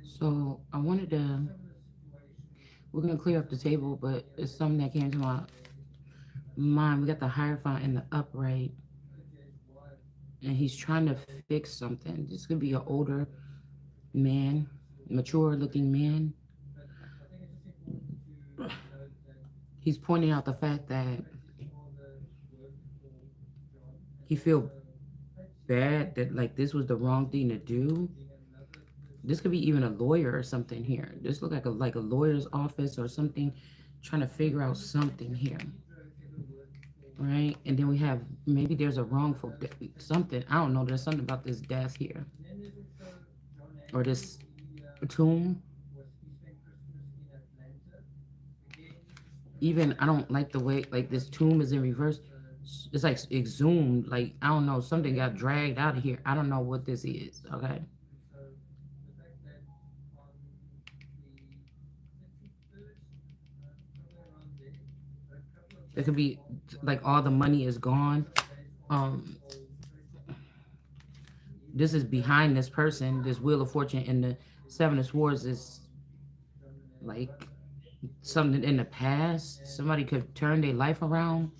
So I wanted to, we're going to clear up the table, but it's something that came to my mind. We got the Hierophant in the upright, and he's trying to fix something. This could be an older man, mature looking man. He's pointing out the fact that he feel bad that like this was the wrong thing to do. This could be even a lawyer or something here. This look like a lawyer's office or something, trying to figure out something here, right? And then we have maybe there's a wrongful something. I don't know. There's something about this death here or this tomb. Even I don't like the way like this tomb is in reverse. It's like exhumed. Like I don't know. Something got dragged out of here. I don't know what this is. Okay. It could be like all the money is gone. Um, this is behind this person. This Wheel of Fortune and the Seven of Swords is like something in the past. Somebody could turn their life around,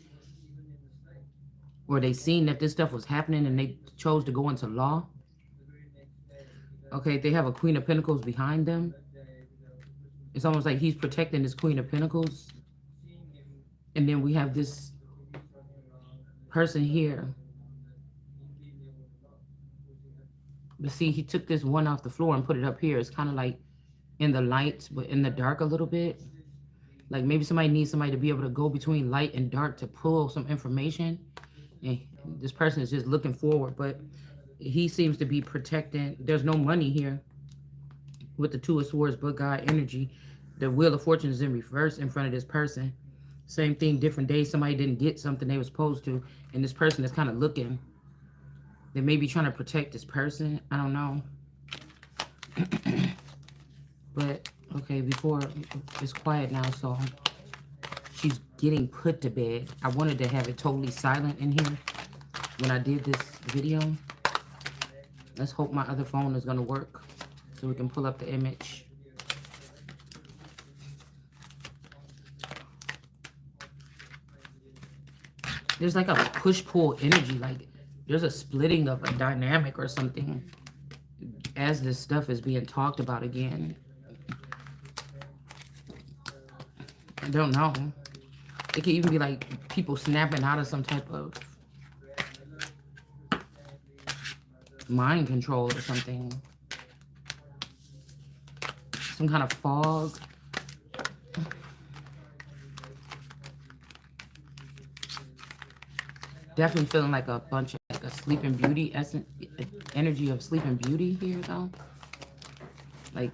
or they seen that this stuff was happening and they chose to go into law. Okay, they have a Queen of Pentacles behind them. It's almost like he's protecting this Queen of Pentacles, and then we have this person here. But see, he took this one off the floor and put it up here. It's kind of like in the light, but in the dark a little bit. Like maybe somebody needs somebody to be able to go between light and dark to pull some information. And this person is just looking forward, but he seems to be protecting. There's no money here with the Two of Swords, but God energy. The Wheel of Fortune is in reverse in front of this person. Same thing, different days. Somebody didn't get something they were supposed to, and this person is kind of looking. They may be trying to protect this person. I don't know. But, okay, before it's quiet now, so she's getting put to bed. I wanted to have it totally silent in here when I did this video. Let's hope my other phone is going to work so we can pull up the image. There's like a push-pull energy, like there's a splitting of a dynamic or something as this stuff is being talked about again. I don't know. It could even be like people snapping out of some type of mind control or something. Some kind of fog. Definitely feeling like a bunch of like a Sleeping Beauty essence, energy of Sleeping Beauty here though. Like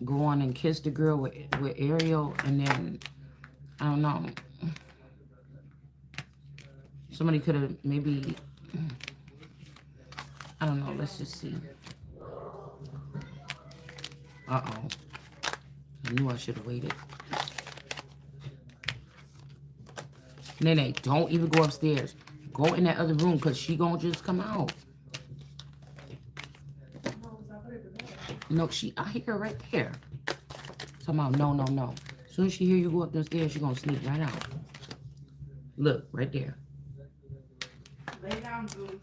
go on and kiss the girl with Ariel, and then I don't know. Somebody could have maybe, I don't know. Let's just see. Uh-oh. I knew I should have waited. Nene, don't even go upstairs. Go in that other room because she gonna just come out. No, I hear her right there. Talking about no, no, no. As soon as she hear you go up the stairs, she gonna sneak right out. Look, right there. Lay down, Julie.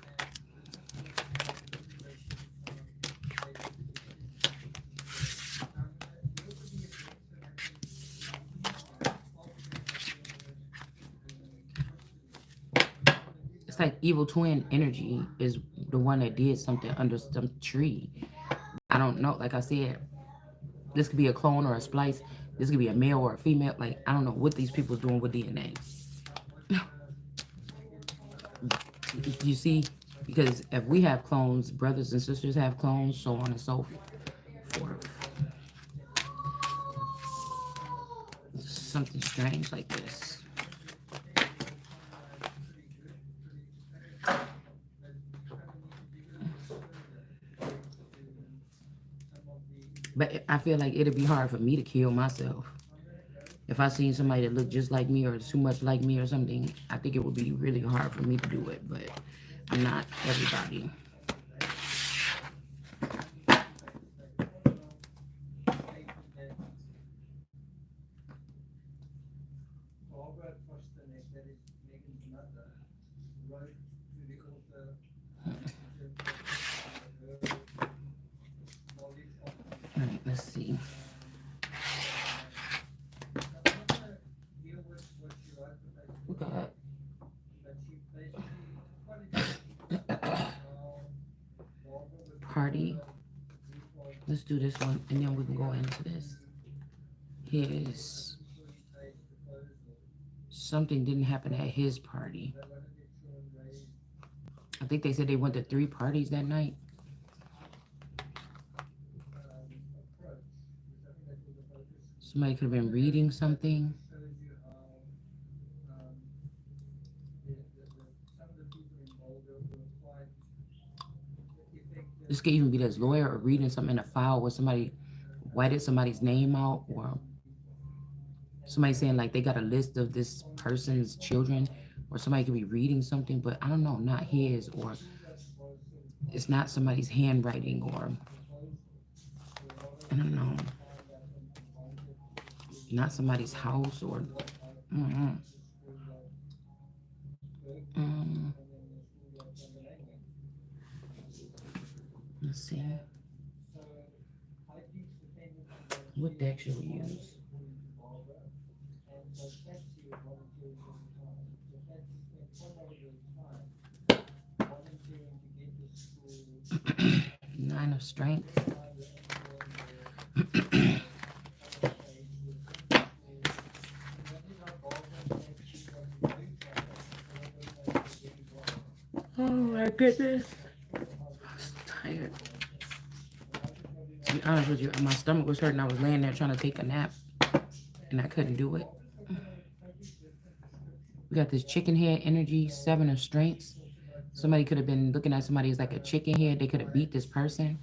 It's like evil twin energy is the one that did something under some tree. I don't know. Like I said, this could be a clone or a splice. This could be a male or a female. Like, I don't know what these people's doing with DNA. You see? Because if we have clones, brothers and sisters have clones, so on and so forth. Something strange like this. But I feel like it'd be hard for me to kill myself. If I seen somebody that looked just like me or too much like me or something, I think it would be really hard for me to do it. But I'm not everybody. All right, let's see. We got party. Let's do this one, and then we can go into this. His something didn't happen at his party. I think they said they went to 3 parties that night. Somebody could have been reading something. This could even be this lawyer or reading something in a file where somebody whited somebody's name out, or somebody saying like they got a list of this person's children, or somebody could be reading something, but I don't know, not his, or it's not somebody's handwriting, or I don't know, not somebody's house, or mm, mm, let's see, what deck should we use? Nine of Strength. Oh my goodness, I'm so tired. To be honest with you, my stomach was hurting. I was laying there trying to take a nap, and I couldn't do it. We got this chicken head energy, 7 of Strengths. Somebody could have been looking at somebody as like a chicken head. They could have beat this person.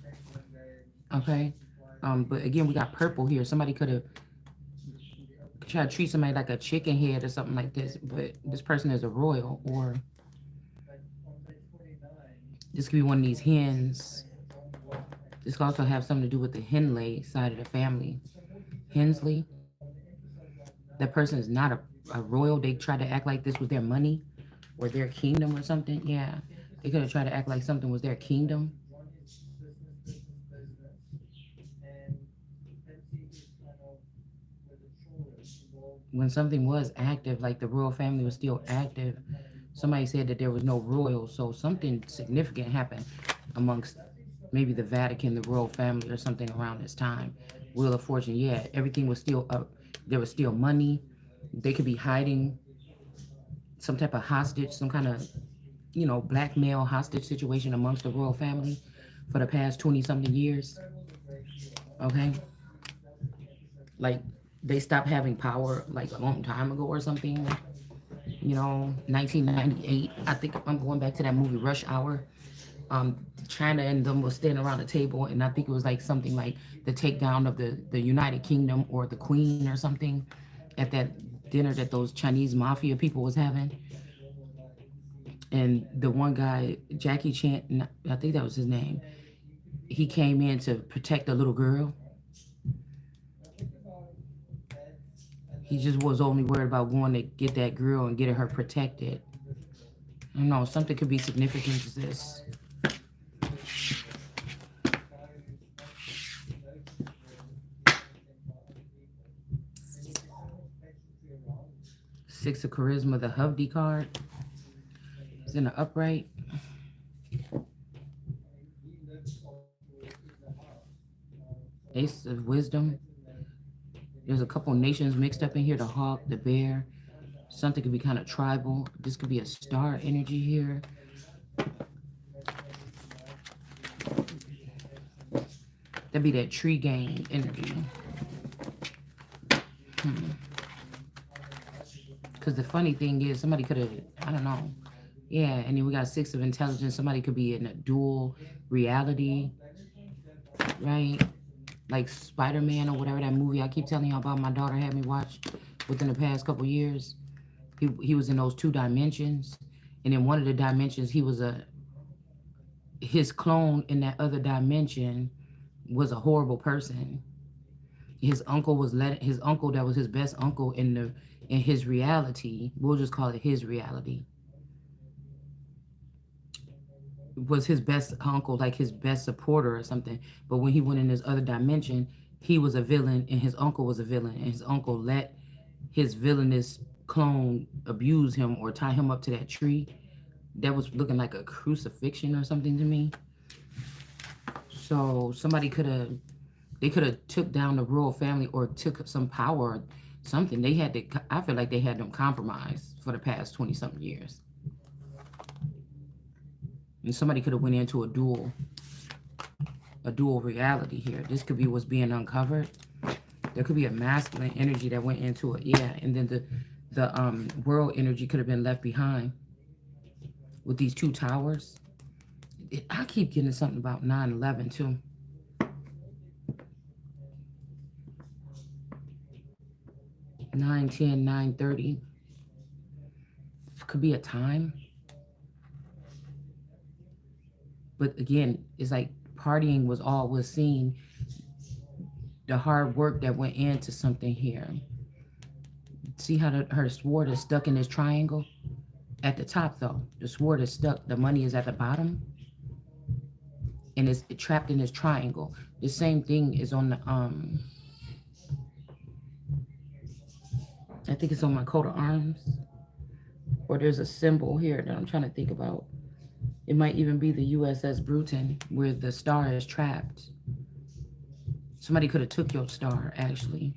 Okay. But again, we got purple here. Somebody could have tried to treat somebody like a chicken head or something like this. But this person is a royal, or this could be one of these hens. This could also have something to do with the Henley side of the family. Hensley. That person is not a royal. They tried to act like this was their money or their kingdom or something. Yeah. They could have tried to act like something was their kingdom. When something was active, like the royal family was still active, somebody said that there was no royal, so something significant happened amongst maybe the Vatican, the royal family, or something around this time. Wheel of Fortune, yeah, everything was still up. There was still money. They could be hiding some type of hostage, some kind of, blackmail hostage situation amongst the royal family for the past 20 something years. Okay. Like they stopped having power like a long time ago or something. 1998. I think I'm going back to that movie Rush Hour. China and them was standing around the table, and I think it was like something like the takedown of the United Kingdom or the Queen or something at that dinner that those Chinese mafia people was having. And the one guy, Jackie Chan, I think that was his name, he came in to protect the little girl. He just was only worried about going to get that girl and getting her protected. I don't know, something could be significant to this. Six of Charisma, the Hovde card is in the upright. Ace of Wisdom. There's a couple nations mixed up in here. The hawk, the bear. Something could be kind of tribal. This could be a star energy here. That'd be that tree gang energy. Because the funny thing is, somebody could have, I don't know. Yeah, and then we got 6 of Intelligence. Somebody could be in a dual reality, right? Like Spider-Man or whatever that movie I keep telling you about. My daughter had me watch within the past couple years. He was in those 2 dimensions, and in one of the dimensions, he was his clone in that other dimension was a horrible person. His uncle was his uncle that was his best uncle in his reality. We'll just call it his reality. was his best uncle, like his best supporter or something. But when he went in this other dimension, he was a villain and his uncle was a villain, and his uncle let his villainous clone abuse him or tie him up to that tree that was looking like a crucifixion or something to me. So somebody could have, they could have took down the royal family or took some power or something. They had to, I feel like they had them compromised for the past 20 something years. And somebody could have went into a dual reality here. This could be what's being uncovered. There could be a masculine energy that went into it, yeah, and then the world energy could have been left behind with these two towers. I keep getting something about 9/11 too. 9:10, 9:30 could be a time, but again, it's like partying was seen. The hard work that went into something here. See how her sword is stuck in this triangle at the top though. The sword is stuck. The money is at the bottom, and it's trapped in this triangle. The same thing is on the I think it's on my coat of arms, or there's a symbol here that I'm trying to think about. It might even be the USS Bruton where the star is trapped. Somebody could have took your star actually.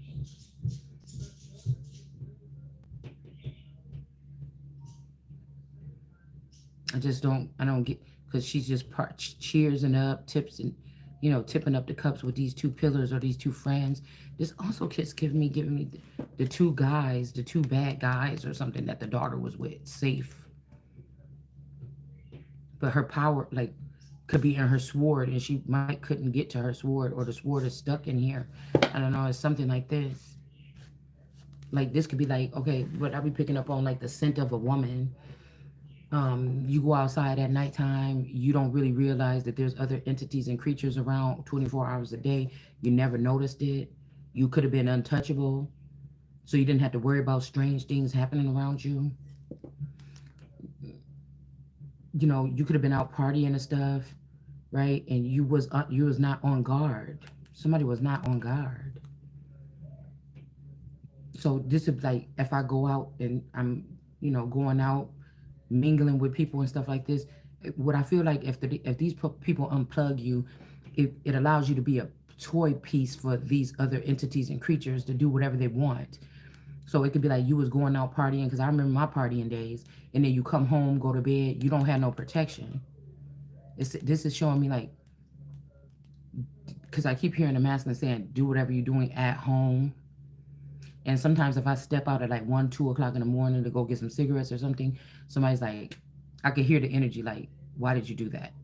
I don't get, because she's just cheersing up, tips and, tipping up the cups with these two pillars or these two friends. This also keeps giving me the two guys, the two bad guys or something that the daughter was with, safe. But her power, like, could be in her sword, and she might couldn't get to her sword, or the sword is stuck in here. I don't know. It's something like this. Like this could be like, okay, but I'll be picking up on like the scent of a woman. You go outside at nighttime, you don't really realize that there's other entities and creatures around 24 hours a day. You never noticed it. You could have been untouchable, so you didn't have to worry about strange things happening around you. You could have been out partying and stuff, right? And you was not on guard. Somebody was not on guard. So this is like if I go out and I'm, going out mingling with people and stuff like this. What I feel like if these people unplug you, it allows you to be a toy piece for these other entities and creatures to do whatever they want. So it could be like you was going out partying, because I remember my partying days, and then you come home, go to bed, you don't have no protection. This is showing me like, because I keep hearing the masculine saying, do whatever you're doing at home. And sometimes if I step out at like 1, 2 o'clock in the morning to go get some cigarettes or something, somebody's like, I could hear the energy like, why did you do that?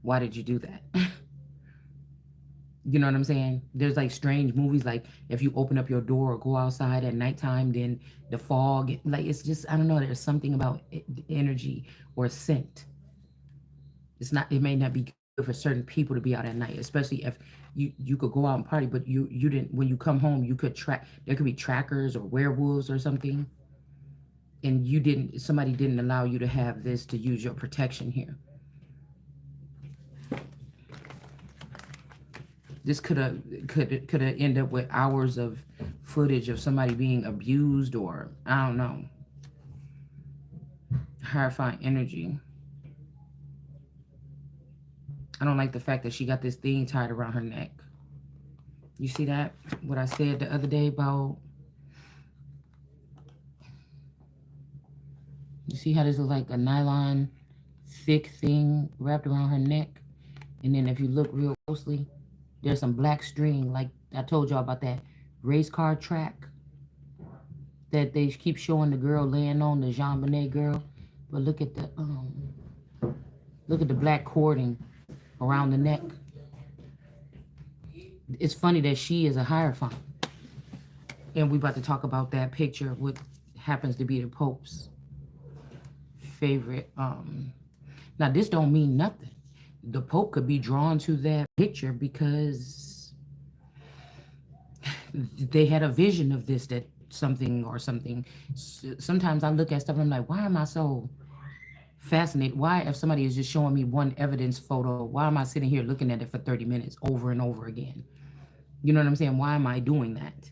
Why did you do that? You know what I'm saying? There's like strange movies, like if you open up your door or go outside at nighttime, then the fog, like it's just, I don't know, there's something about energy or scent. It may not be good for certain people to be out at night, especially if you could go out and party, but you didn't, when you come home, you could there could be trackers or werewolves or something, and somebody didn't allow you to have this to use your protection here. This could have ended up with hours of footage of somebody being abused, or I don't know, horrifying energy. I don't like the fact that she got this thing tied around her neck. You see that? What I said the other day about, you see how this is like a nylon thick thing wrapped around her neck? And then if you look real closely, there's some black string, like I told y'all about that race car track that they keep showing the girl laying on, the Jean Bonnet girl. But look at the black cording around the neck. It's funny that she is a hierophant. And we about to talk about that picture, what happens to be the Pope's favorite. Now this don't mean nothing. The Pope could be drawn to that picture because they had a vision of this, that something or something. Sometimes I look at stuff and I'm like, why am I so fascinated. Why, if somebody is just showing me one evidence photo, why am I sitting here looking at it for 30 minutes over and over again? You know what I'm saying? Why am I doing that?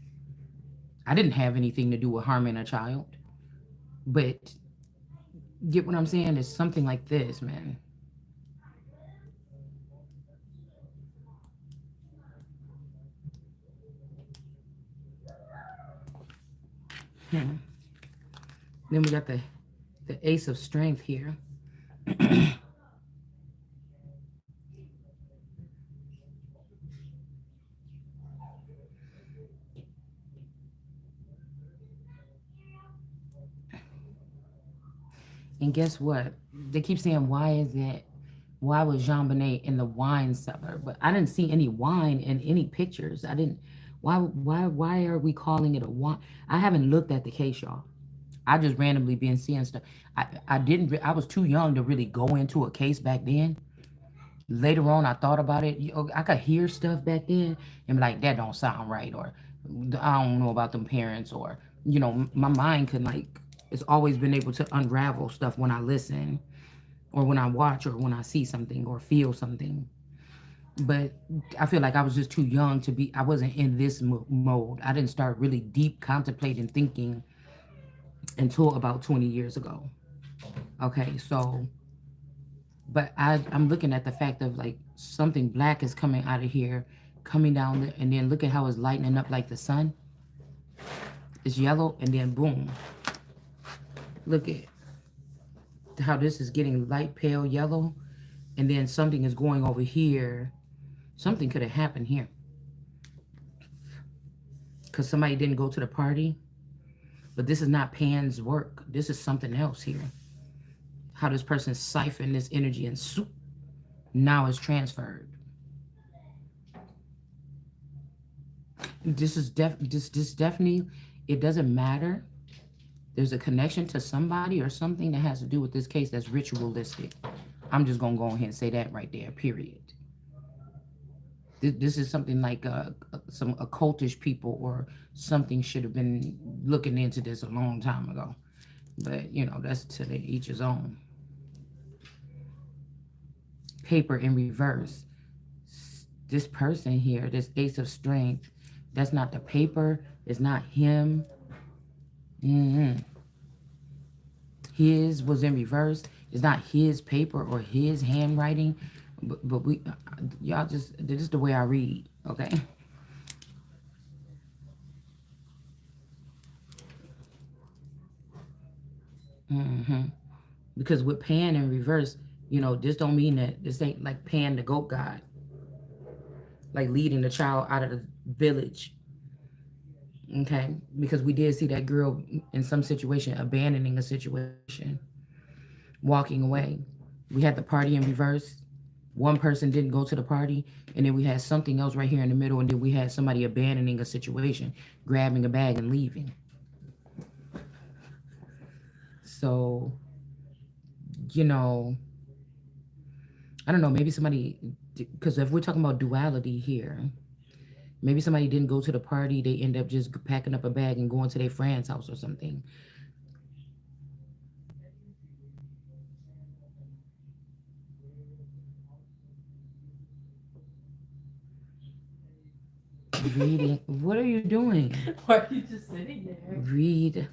I didn't have anything to do with harming a child. But get what I'm saying? It's something like this, man. Hmm. Then we got the Ace of Strength here. And guess what? They keep saying, why is it? Why was Jean Bonnet in the wine cellar? But I didn't see any wine in any pictures. I didn't. Why are we calling it a wine? I haven't looked at the case, y'all. I just randomly been seeing stuff. I didn't. I was too young to really go into a case back then. Later on, I thought about it. I could hear stuff back then and be like, that don't sound right, or I don't know about them parents, or my mind could like. It's always been able to unravel stuff when I listen, or when I watch, or when I see something, or feel something. But I feel like I was just too young to be. I wasn't in this mode. I didn't start really deep contemplating, thinking until about 20 years ago. Okay, so but I'm looking at the fact of like something black is coming out of here, coming down, and then look at how it's lightening up like the sun. It's yellow, and then boom. Look at how this is getting light pale yellow, and then something is going over here. Something could have happened here because somebody didn't go to the party. But this is not Pan's work. This is something else here. How this person siphoned this energy and soup now it's transferred. This definitely, it doesn't matter. There's a connection to somebody or something that has to do with this case that's ritualistic. I'm just gonna go ahead and say that right there. Period. This is something like some occultish people or something should have been looking into this a long time ago. But that's to each his own. Paper in reverse. This person here, this Ace of Strength, that's not the paper. It's not him. His was in reverse. It's not his paper or his handwriting. But we, y'all just, this is the way I read, okay? Because with Pan in reverse, this don't mean that this ain't like Pan the goat god, like leading the child out of the village. Okay, because we did see that girl in some situation abandoning a situation, walking away. We had the party in reverse. One person didn't go to the party, and then we had something else right here in the middle, and then we had somebody abandoning a situation, grabbing a bag and leaving. So, you know, I don't know, maybe somebody, because if we're talking about duality here, maybe somebody didn't go to the party, they end up just packing up a bag and going to their friend's house or something. Reading. What are you doing? Why are you just sitting there? Read.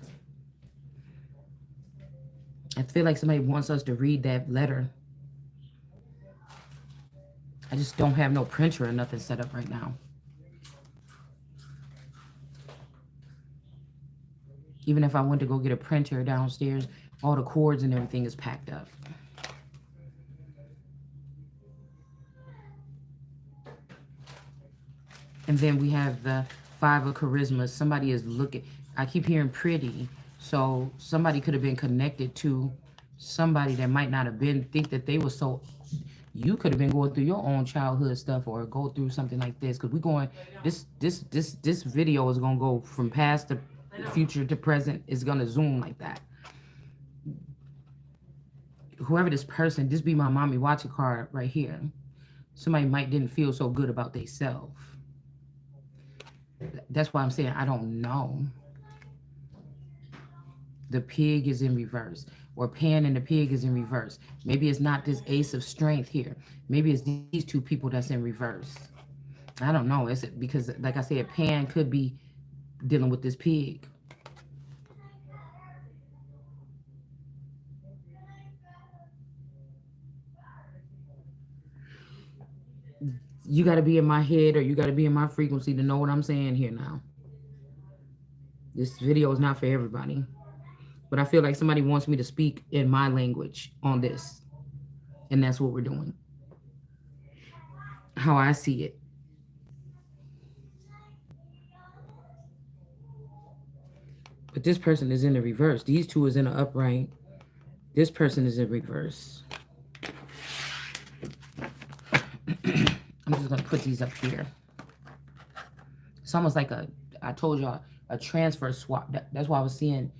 I feel like somebody wants us to read that letter. I just don't have no printer or nothing set up right now. Even if I went to go get a printer downstairs, all the cords and everything is packed up. And then we have the Five of Charisma. Somebody is looking. I keep hearing pretty. So somebody could have been connected to somebody that might not have been, think that they were so. You could have been going through your own childhood stuff or go through something like this. Because we're going, this video is going to go from past to future to present. It's going to zoom like that. Whoever this person, this be my mommy watching card right here. Somebody might didn't feel so good about themselves. That's why I'm saying I don't know. The pig is in reverse. or Pan and the pig is in reverse. Maybe it's not this ace of strength here. Maybe it's these two people that's in reverse. I don't know. It's because, like I said, Pan could be dealing with this pig. You got to be in my head or you got to be in my frequency to know what I'm saying here now. This video is not for everybody, but I feel like somebody wants me to speak in my language on this, and that's what we're doing. How I see it. But this person is in the reverse. These two is in the upright. This person is in reverse. I'm just gonna put these up here. It's almost like I told y'all, a transfer swap. That's why I was seeing,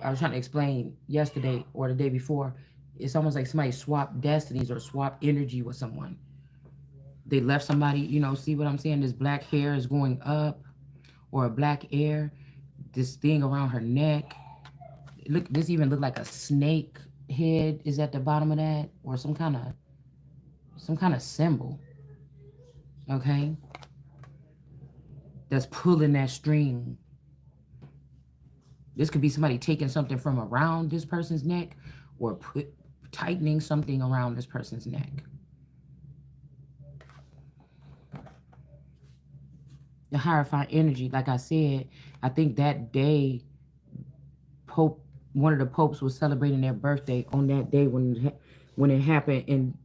I was trying to explain yesterday or the day before. It's almost like somebody swapped destinies or swapped energy with someone. They left somebody, see what I'm saying? This black hair is going up, or a black air, this thing around her neck. Look, this even looked like a snake head is at the bottom of that, or some kind of symbol. Okay, that's pulling that string. This could be somebody taking something from around this person's neck, or tightening something around this person's neck. The hierophant energy, like I said, I think that day, Pope, one of the popes was celebrating their birthday on that day when it happened in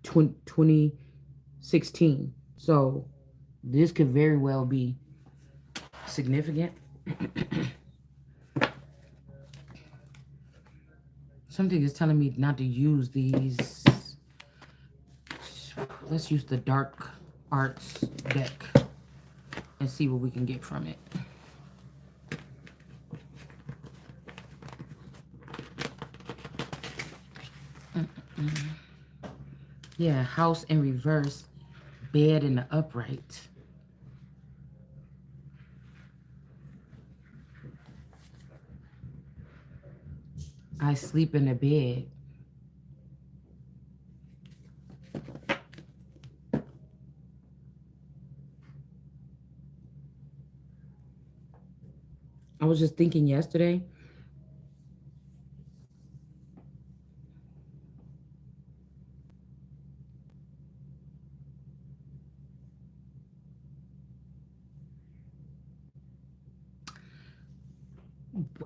2016. So this could very well be significant. Something is telling me not to use these. Let's use the dark arts deck and see what we can get from it. Yeah, house in reverse, bed in the upright. I sleep in the bed. I was just thinking yesterday.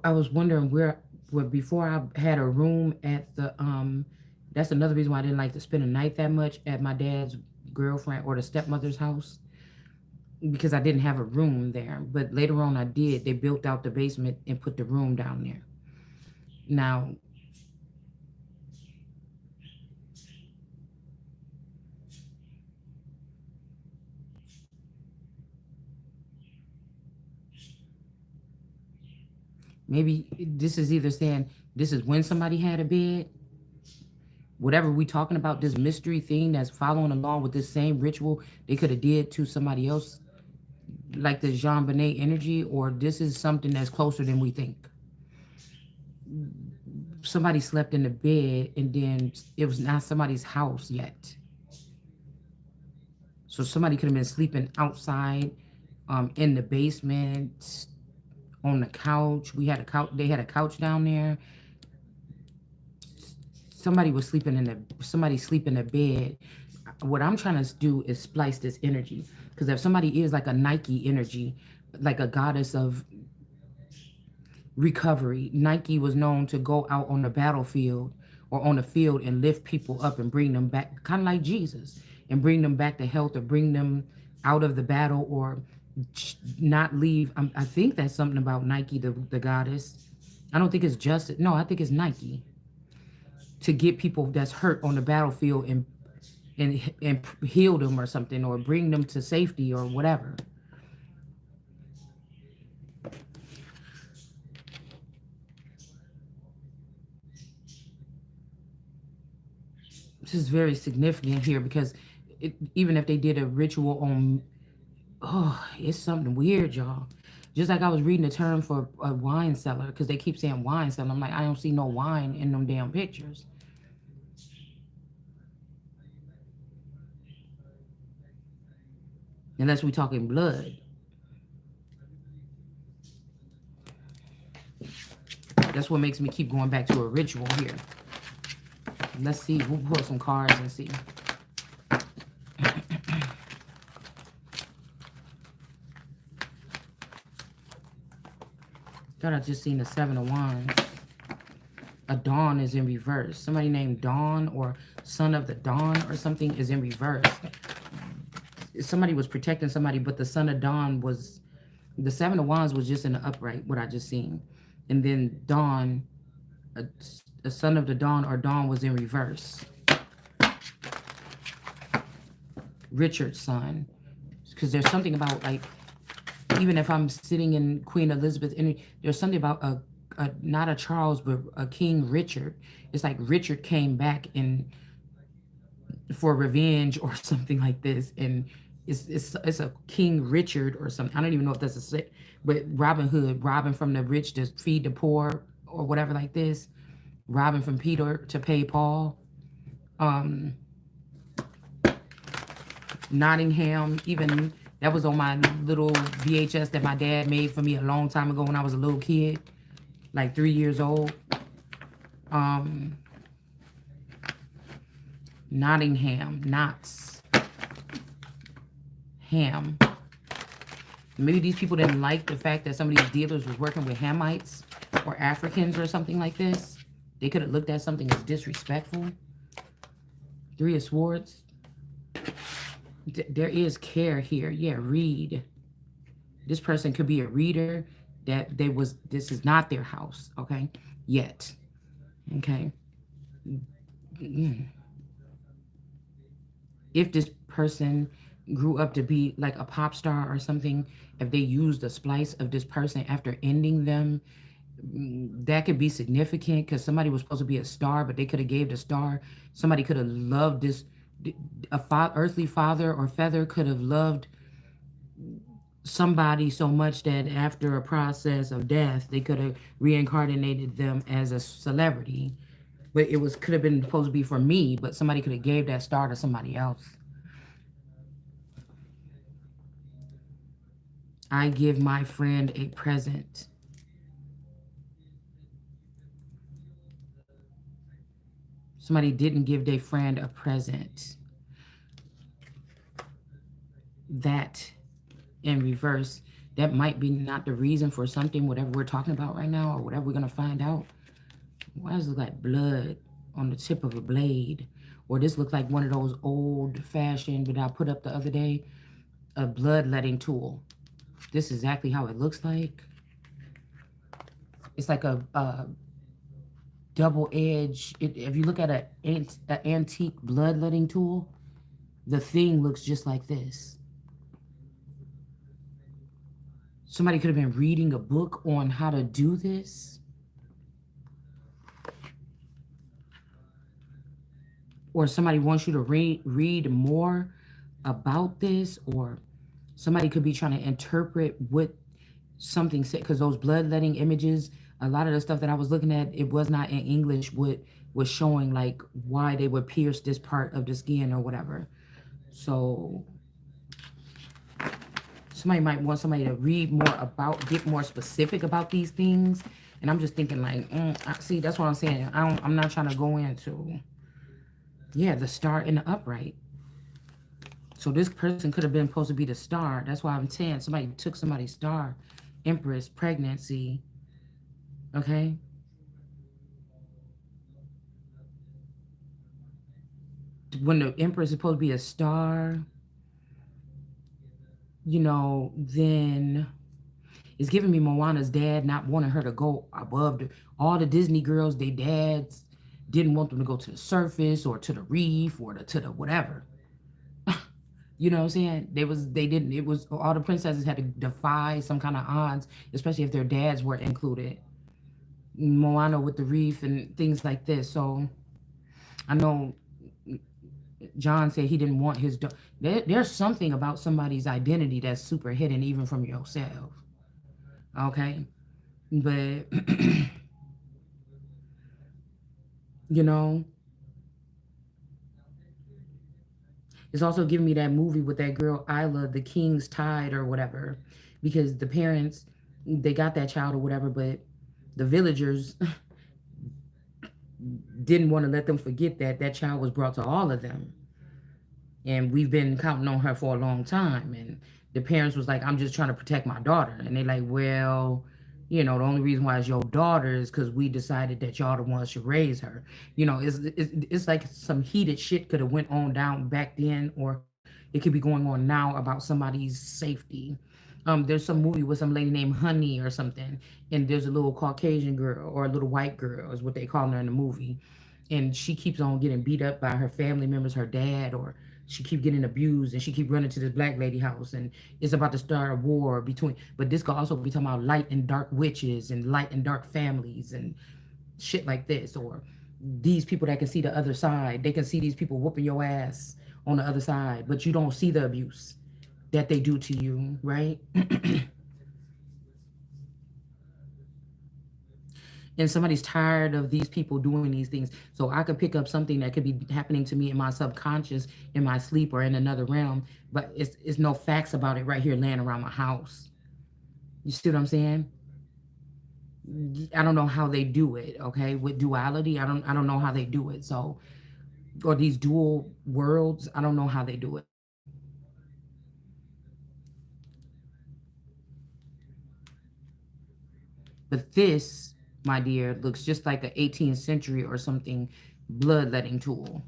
I was wondering where before I had a room at the that's another reason why I didn't like to spend a night that much at my dad's girlfriend or the stepmother's house, because I didn't have a room there. But later on I did. They built out the basement and put the room down there. Now, maybe this is either saying this is when somebody had a bed, whatever we talking about, this mystery thing that's following along with this same ritual they could have did to somebody else, like the Jean Bonnet energy, or this is something that's closer than we think. Somebody slept in the bed and then it was not somebody's house yet. So somebody could have been sleeping outside, in the basement, on the couch. We had a couch. They had a couch down there. Somebody sleep in the bed. What I'm trying to do is splice this energy, because if somebody is like a Nike energy, like a goddess of recovery. Nike was known to go out on the battlefield or on the field and lift people up and bring them back, kind of like Jesus, and bring them back to health, or bring them out of the battle, or not leave. I think that's something about Nike, the goddess. I don't think it's just, no, I think it's Nike, to get people that's hurt on the battlefield and heal them or something, or bring them to safety or whatever. This is very significant here, because even if they did a ritual on, oh, it's something weird, y'all. Just like I was reading the term for a wine cellar because they keep saying wine cellar. I'm like, I don't see no wine in them damn pictures. Unless we talking blood. That's what makes me keep going back to a ritual here. Let's see. We'll pull some cards and see. Thought I just seen the Seven of Wands. A dawn is in reverse. Somebody named Dawn or Son of the Dawn or something is in reverse. Somebody was protecting somebody, but the Son of Dawn was, the Seven of Wands was just in the upright, what I just seen. And then Dawn, a, a Son of the Dawn or Dawn was in reverse. Richard's son. Because there's something about, like, even if I'm sitting in Queen Elizabeth, and there's something about not a Charles, but a King Richard. It's like Richard came back in for revenge or something like this, and it's a King Richard or something. I don't even know if that's a sick, but Robin Hood, robbing from the rich to feed the poor or whatever like this, robbing from Peter to pay Paul. Um, Nottingham, even that was on my little VHS that my dad made for me a long time ago when I was a little kid, like 3 years old. Um, Nottingham, Knots, Ham. Maybe these people didn't like the fact that some of these dealers was working with Hamites or Africans or something like this. They could have looked at something as disrespectful. Three of Swords. There is care here. Yeah, read. This person could be a reader that this is not their house, okay? Yet. Okay. If this person grew up to be like a pop star or something, if they used a splice of this person after ending them, that could be significant because somebody was supposed to be a star, but they could have gave the star. Somebody could have loved this. Earthly father or feather could have loved somebody so much that after a process of death, they could have reincarnated them as a celebrity. But it was could have been supposed to be for me, but somebody could have gave that star to somebody else. I give my friend a present. Somebody didn't give their friend a present. That in reverse, that might be not the reason for something, whatever we're talking about right now, or whatever we're gonna find out. Why does it look like blood on the tip of a blade? Or this looks like one of those old fashioned that I put up the other day, a bloodletting tool. This is exactly how it looks like. It's like a double edge. If you look at an antique bloodletting tool, the thing looks just like this. Somebody could have been reading a book on how to do this. Or somebody wants you to read more about this, or somebody could be trying to interpret what something said, because those bloodletting images, a lot of the stuff that I was looking at, it was not in English what was showing like why they would pierce this part of the skin or whatever. So somebody might want somebody to read more about, get more specific about these things. And I'm just thinking like, see, that's what I'm saying. I'm not trying to go into, yeah, the star in the upright. So this person could have been supposed to be the star. That's why I'm saying somebody took somebody's star. Empress, pregnancy. Okay? When the Empress is supposed to be a star, then it's giving me Moana's dad not wanting her to go above all the Disney girls. Their dads didn't want them to go to the surface or to the reef or to the whatever. You know what I'm saying? They didn't. It was all the princesses had to defy some kind of odds, especially if their dads were included. Moana with the reef and things like this. So I know John said he didn't want his. There's something about somebody's identity that's super hidden, even from yourself. Okay, but you know, it's also giving me that movie with that girl Isla, The King's Tide or whatever, because the parents they got that child or whatever, but the villagers didn't want to let them forget that that child was brought to all of them, and we've been counting on her for a long time. And the parents was like, I'm just trying to protect my daughter. And they like, well, you know, the only reason why it's your daughter is because we decided that y'all the ones should raise her. You know, it's like some heated shit could have went on down back then, or it could be going on now about somebody's safety. There's some movie with some lady named Honey or something, and there's a little Caucasian girl or a little white girl is what they call her in the movie, and she keeps on getting beat up by her family members, her dad, or she keep getting abused, and she keep running to this black lady house, and it's about to start a war between. But this could also be talking about light and dark witches and light and dark families and shit like this, or these people that can see the other side. They can see these people whooping your ass on the other side, but you don't see the abuse that they do to you, right? And somebody's tired of these people doing these things. So I could pick up something that could be happening to me in my subconscious, in my sleep, or in another realm, but it's no facts about it right here laying around my house. You see what I'm saying? I don't know how they do it. Okay, with duality, I don't know how they do it. So, or these dual worlds, I don't know how they do it. But this, my dear, looks just like an 18th century or something bloodletting tool,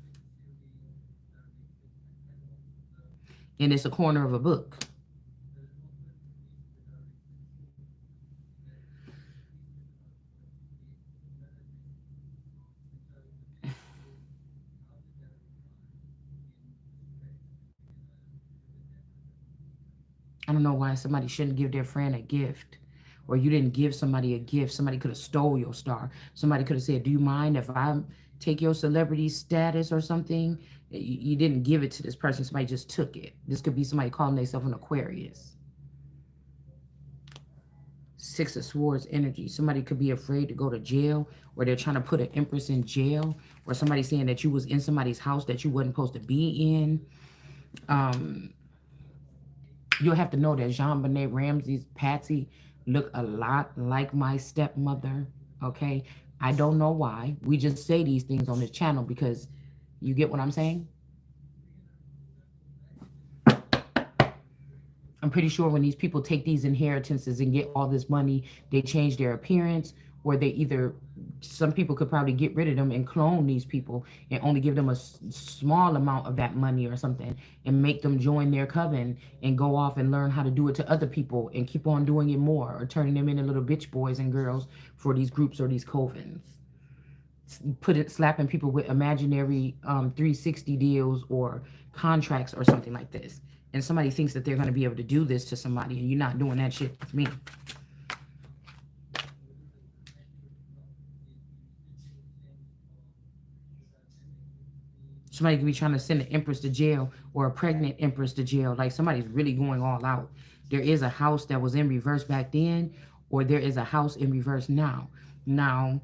and it's a corner of a book. I don't know why somebody shouldn't give their friend a gift. Or you didn't give somebody a gift. Somebody could have stole your star. Somebody could have said, "Do you mind if I take your celebrity status or something?" You didn't give it to this person. Somebody just took it. This could be somebody calling themselves an Aquarius. Six of Swords energy. Somebody could be afraid to go to jail, or they're trying to put an Empress in jail, or somebody saying that you was in somebody's house that you wasn't supposed to be in. Um, you'll have to know that Jean Benet Ramsey's Patsy look a lot like my stepmother. Okay, I don't know why. We just say these things on this channel because you get what I'm saying. I'm pretty sure when these people take these inheritances and get all this money, they change their appearance, or they either, some people could probably get rid of them and clone these people and only give them a small amount of that money or something, and make them join their coven and go off and learn how to do it to other people and keep on doing it more, or turning them into little bitch boys and girls for these groups or these covens. Put it slapping people with imaginary 360 deals or contracts or something like this, and somebody thinks that they're going to be able to do this to somebody, and you're not doing that shit with me. Somebody could be trying to send an empress to jail, or a pregnant empress to jail. Like somebody's really going all out. There is a house that was in reverse back then, or there is a house in reverse now. Now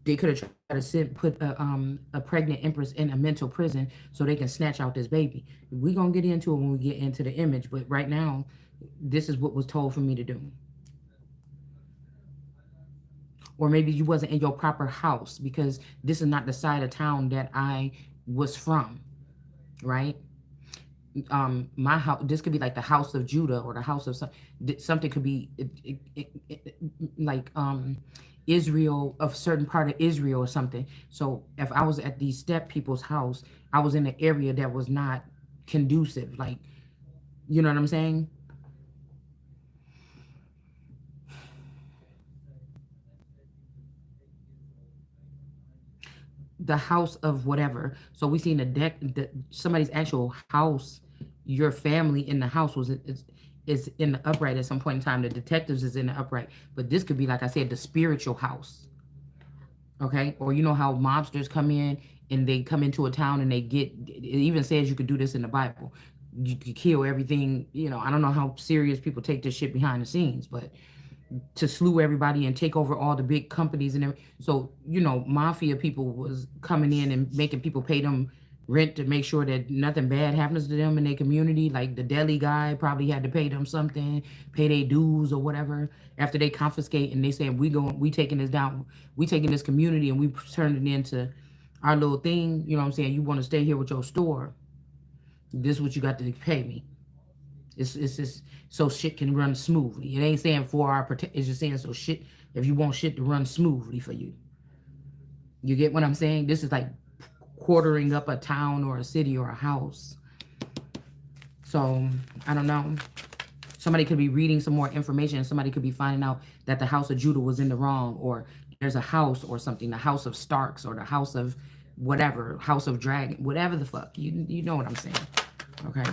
they could have tried to put a pregnant empress in a mental prison so they can snatch out this baby. We're gonna get into it when we get into the image, but right now, this is what was told for me to do. Or maybe you wasn't in your proper house, because this is not the side of town that I was from, right? My house, this could be like the house of Judah, or the house of something could be like Israel, of certain part of Israel or something. So if I was at these step people's house, I was in an area that was not conducive, like, you know what I'm saying? The house of whatever. So we seen somebody's actual house. Your family in the house is in the upright at some point in time. The detectives is in the upright, but this could be, like I said, the spiritual house. Okay, or you know how mobsters come in and they come into a town and they get. It even says you could do this in the Bible. you could kill everything. I don't know how serious people take this shit behind the scenes, but to slew everybody and take over all the big companies and everything. So, mafia people was coming in and making people pay them rent to make sure that nothing bad happens to them in their community. Like the deli guy probably had to pay them something, pay their dues or whatever. After they confiscate and they said we taking this down, we taking this community and we turned it into our little thing. You know what I'm saying? You want to stay here with your store? This is what you got to pay me. It's just so shit can run smoothly. It ain't saying for our protect. It's just saying so shit. If you want shit to run smoothly for you, you get what I'm saying. This is like quartering up a town or a city or a house. So I don't know. Somebody could be reading some more information. And somebody could be finding out that the house of Judah was in the wrong, or there's a house or something, the house of Starks or the house of whatever, house of Dragon, whatever the fuck. You know what I'm saying? Okay.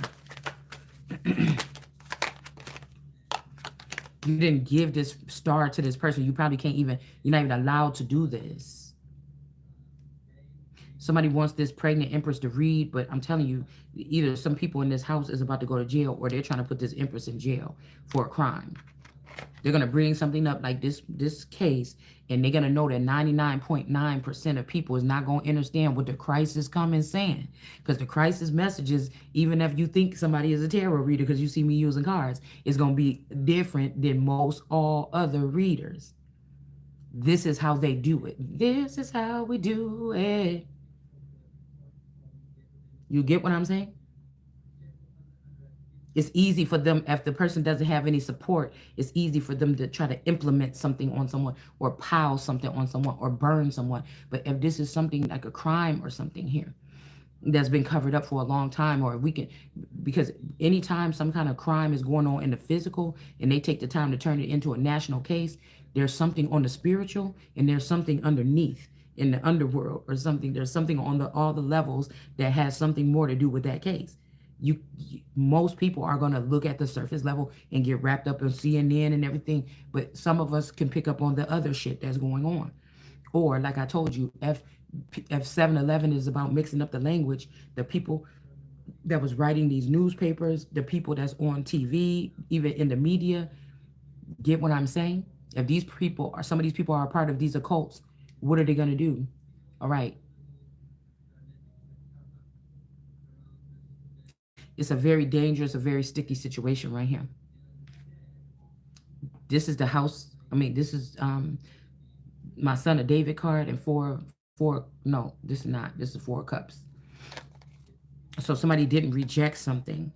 You didn't give this star to this person. You probably can't even, you're not even allowed to do this. Somebody wants this pregnant empress to read, but I'm telling you, either some people in this house is about to go to jail or they're trying to put this empress in jail for a crime. They're going to bring something up like this case, and they're going to know that 99.9% of people is not going to understand what the Christ is coming saying. Because the Christ's messages, even if you think somebody is a tarot reader because you see me using cards, is going to be different than most all other readers. This is how they do it. This is how we do it. You get what I'm saying? It's easy for them, if the person doesn't have any support, it's easy for them to try to implement something on someone or pile something on someone or burn someone. But if this is something like a crime or something here that's been covered up for a long time, or we can, because anytime some kind of crime is going on in the physical and they take the time to turn it into a national case, there's something on the spiritual and there's something underneath in the underworld or something. There's something on all the levels that has something more to do with that case. Most people are going to look at the surface level and get wrapped up in CNN and everything, but some of us can pick up on the other shit that's going on. Or like I told you, if 7-Eleven is about mixing up the language, the people that was writing these newspapers, the people that's on TV, even in the media, get what I'm saying? If these people are, some of these people are a part of these occults, what are they going to do? All right. It's a very dangerous, a very sticky situation right here. This is the house. I mean, this is my son of David card and four. No, this is not. This is 4 cups. So somebody didn't reject something.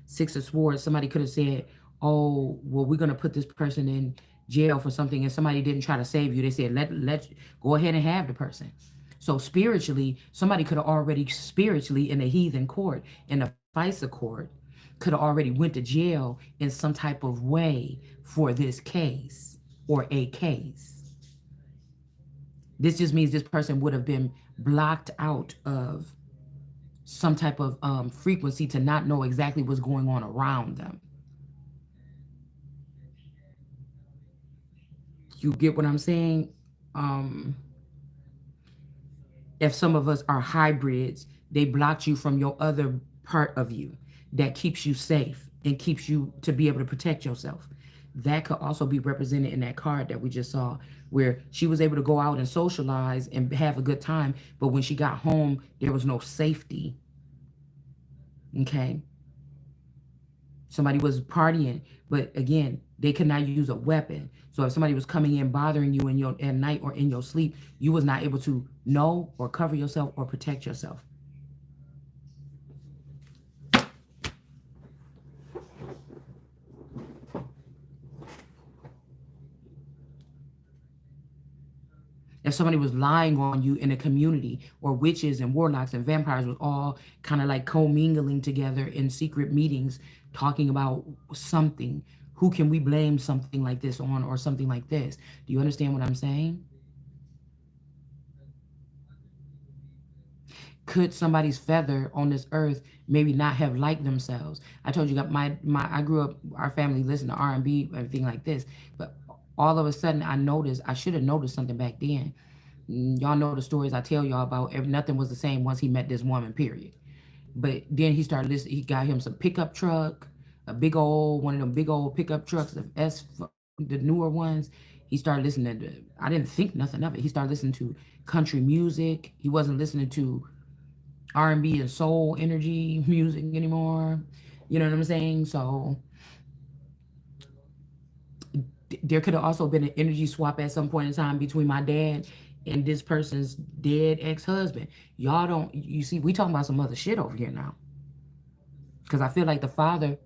6 of Swords. Somebody could have said, "Oh, well, we're gonna put this person in jail for something," and somebody didn't try to save you. They said, "Let go ahead and have the person." So spiritually, somebody could have already spiritually in a heathen court, in a FISA court, could have already went to jail in some type of way for this case or a case. This just means this person would have been blocked out of some type of frequency to not know exactly what's going on around them. You get what I'm saying? Um, if some of us are hybrids, they blocked you from your other part of you that keeps you safe and keeps you to be able to protect yourself. That could also be represented in that card that we just saw, where she was able to go out and socialize and have a good time, but when she got home, there was no safety. Okay. Somebody was partying, but again, they could not use a weapon. So if somebody was coming in bothering you in your at night or in your sleep, you was not able to know or cover yourself or protect yourself. If somebody was lying on you in a community, or witches and warlocks and vampires was all kind of like commingling together in secret meetings talking about something, who can we blame something like this on or something like this? Do you understand what I'm saying? Could somebody's feather on this earth maybe not have liked themselves? I told you that my I grew up, our family listened to R&B, everything like this, but all of a sudden I noticed, I should have noticed something back then. Y'all know the stories I tell y'all about. Nothing was the same once he met this woman, period. But then he started listening. He got him some pickup truck, a big old one of them big old pickup trucks, the newer ones. He started listening to. I didn't think nothing of it. He started listening to country music. He wasn't listening to R&B and soul energy music anymore. You know what I'm saying? So there could have also been an energy swap at some point in time between my dad and this person's dead ex-husband. Y'all don't. You see, we talking about some other shit over here now. Because I feel like the father,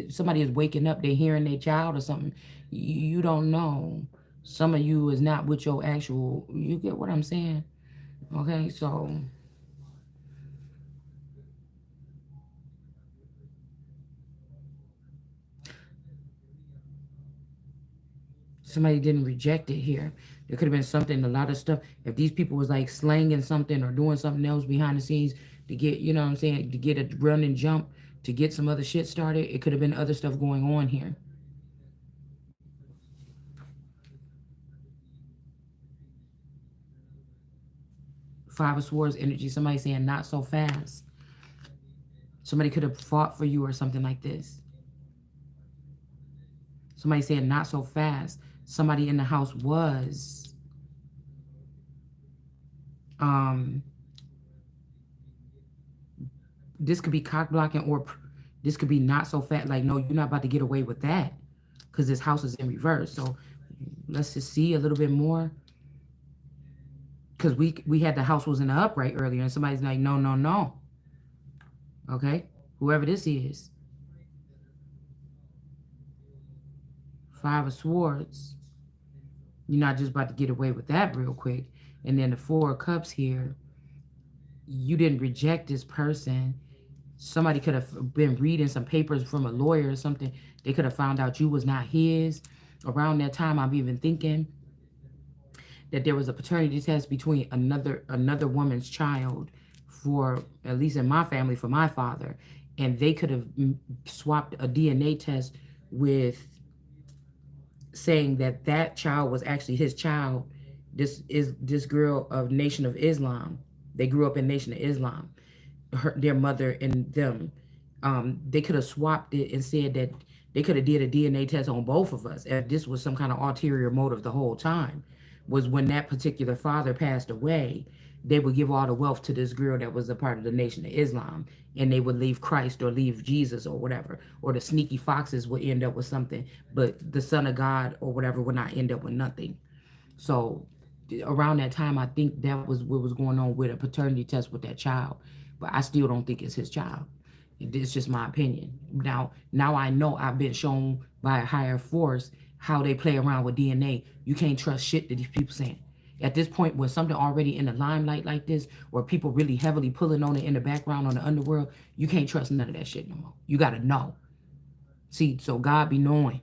somebody is waking up, they're hearing their child or something. You don't know. Some of you is not with your actual. You get what I'm saying? Okay, so somebody didn't reject it here. There could have been something, a lot of stuff. If these people was like slanging something or doing something else behind the scenes to get, you know what I'm saying, to get a run and jump, to get some other shit started, it could have been other stuff going on here. Five of Swords energy, somebody saying not so fast. Somebody could have fought for you or something like this. Somebody saying not so fast. Somebody in the house was um this could be cock blocking, or this could be not so fast. Like, no, you're not about to get away with that because this house is in reverse. So let's just see a little bit more, because we had the house was in the upright earlier, and somebody's like, no, no, no. Okay, whoever this is, Five of Swords. You're not just about to get away with that real quick. And then the Four of Cups here. You didn't reject this person. Somebody could have been reading some papers from a lawyer or something. They could have found out you was not his. Around that time, I'm even thinking that there was a paternity test between another woman's child, for at least in my family, for my father, and they could have swapped a DNA test with saying that that child was actually his child. This is this girl of Nation of Islam. They grew up in Nation of Islam. Their mother and them. They could have swapped it and said that they could have did a DNA test on both of us if this was some kind of ulterior motive the whole time. Was when that particular father passed away, they would give all the wealth to this girl that was a part of the Nation of Islam, and they would leave Christ or leave Jesus or whatever, or the sneaky foxes would end up with something, but the Son of God or whatever would not end up with nothing. So around that time, I think that was what was going on with a paternity test with that child. But I still don't think it's his child. It's just my opinion. Now I know I've been shown by a higher force how they play around with DNA. You can't trust shit that these people saying. At this point, when something already in the limelight like this, or people really heavily pulling on it in the background on the underworld, you can't trust none of that shit no more. You gotta know. See, so God be knowing.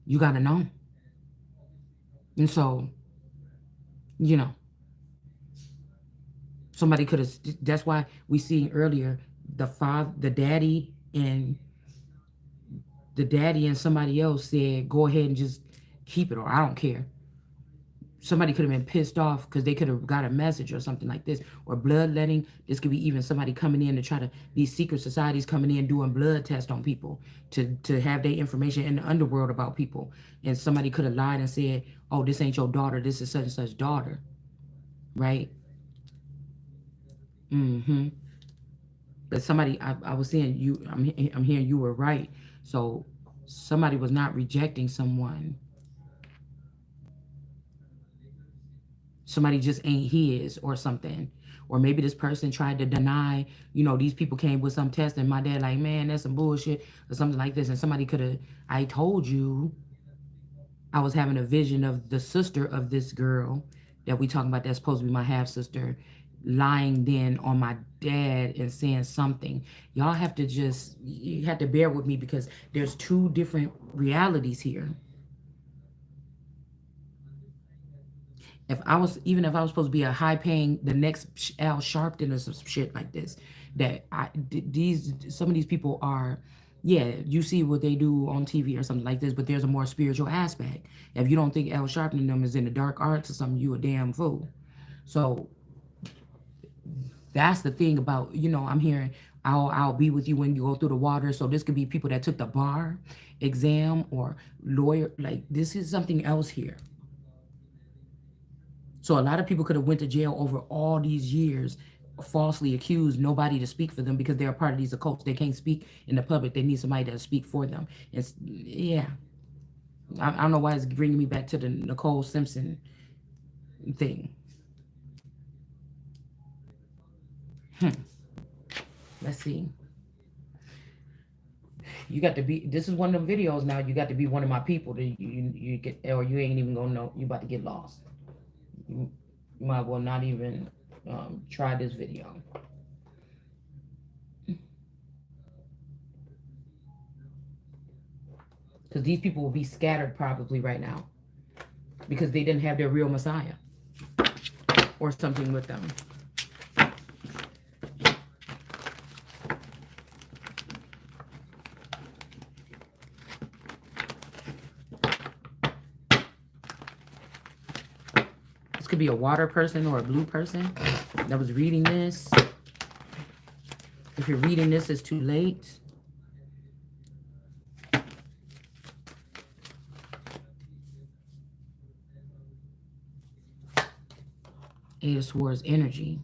You gotta know. And so, you know, somebody could have. That's why we seen earlier the daddy, and somebody else said, "Go ahead and just keep it," or "I don't care." Somebody could have been pissed off because they could have got a message or something like this, or bloodletting. This could be even somebody coming in to try to, these secret societies coming in doing blood tests on people to have their information in the underworld about people. And somebody could have lied and said, "Oh, this ain't your daughter. This is such and such daughter," right? Mm-hmm. But somebody, I was saying you, I'm hearing you were right. So somebody was not rejecting someone. Somebody just ain't his or something. Or maybe this person tried to deny, these people came with some test, and my dad like, man, that's some bullshit or something like this. And somebody could have, I told you I was having a vision of the sister of this girl that we talking about that's supposed to be my half sister, lying then on my dad and saying something. Y'all have to just, you have to bear with me because there's two different realities here. If I was supposed to be a high paying, the next Al Sharpton or some shit like this, that these some of these people are, yeah, you see what they do on TV or something like this, but there's a more spiritual aspect. If you don't think Al Sharpton them is in the dark arts or something, you a damn fool. So That's the thing about, I'm hearing I'll be with you when you go through the water. So this could be people that took the bar exam or lawyer. Like this is something else here. So a lot of people could have went to jail over all these years, falsely accused, nobody to speak for them because they're a part of these occults. They can't speak in the public. They need somebody to speak for them. It's yeah. I don't know why it's bringing me back to the Nicole Simpson thing. Hmm. Let's see. You got to be. This is one of them videos now. You got to be one of my people. That you get, or you ain't even gonna know. You about to get lost. You, you might well not even try this video because these people will be scattered probably right now because they didn't have their real Messiah or something with them. This could be a water person or a blue person that was reading this. If you're reading this, it's too late. Eight of Swords energy.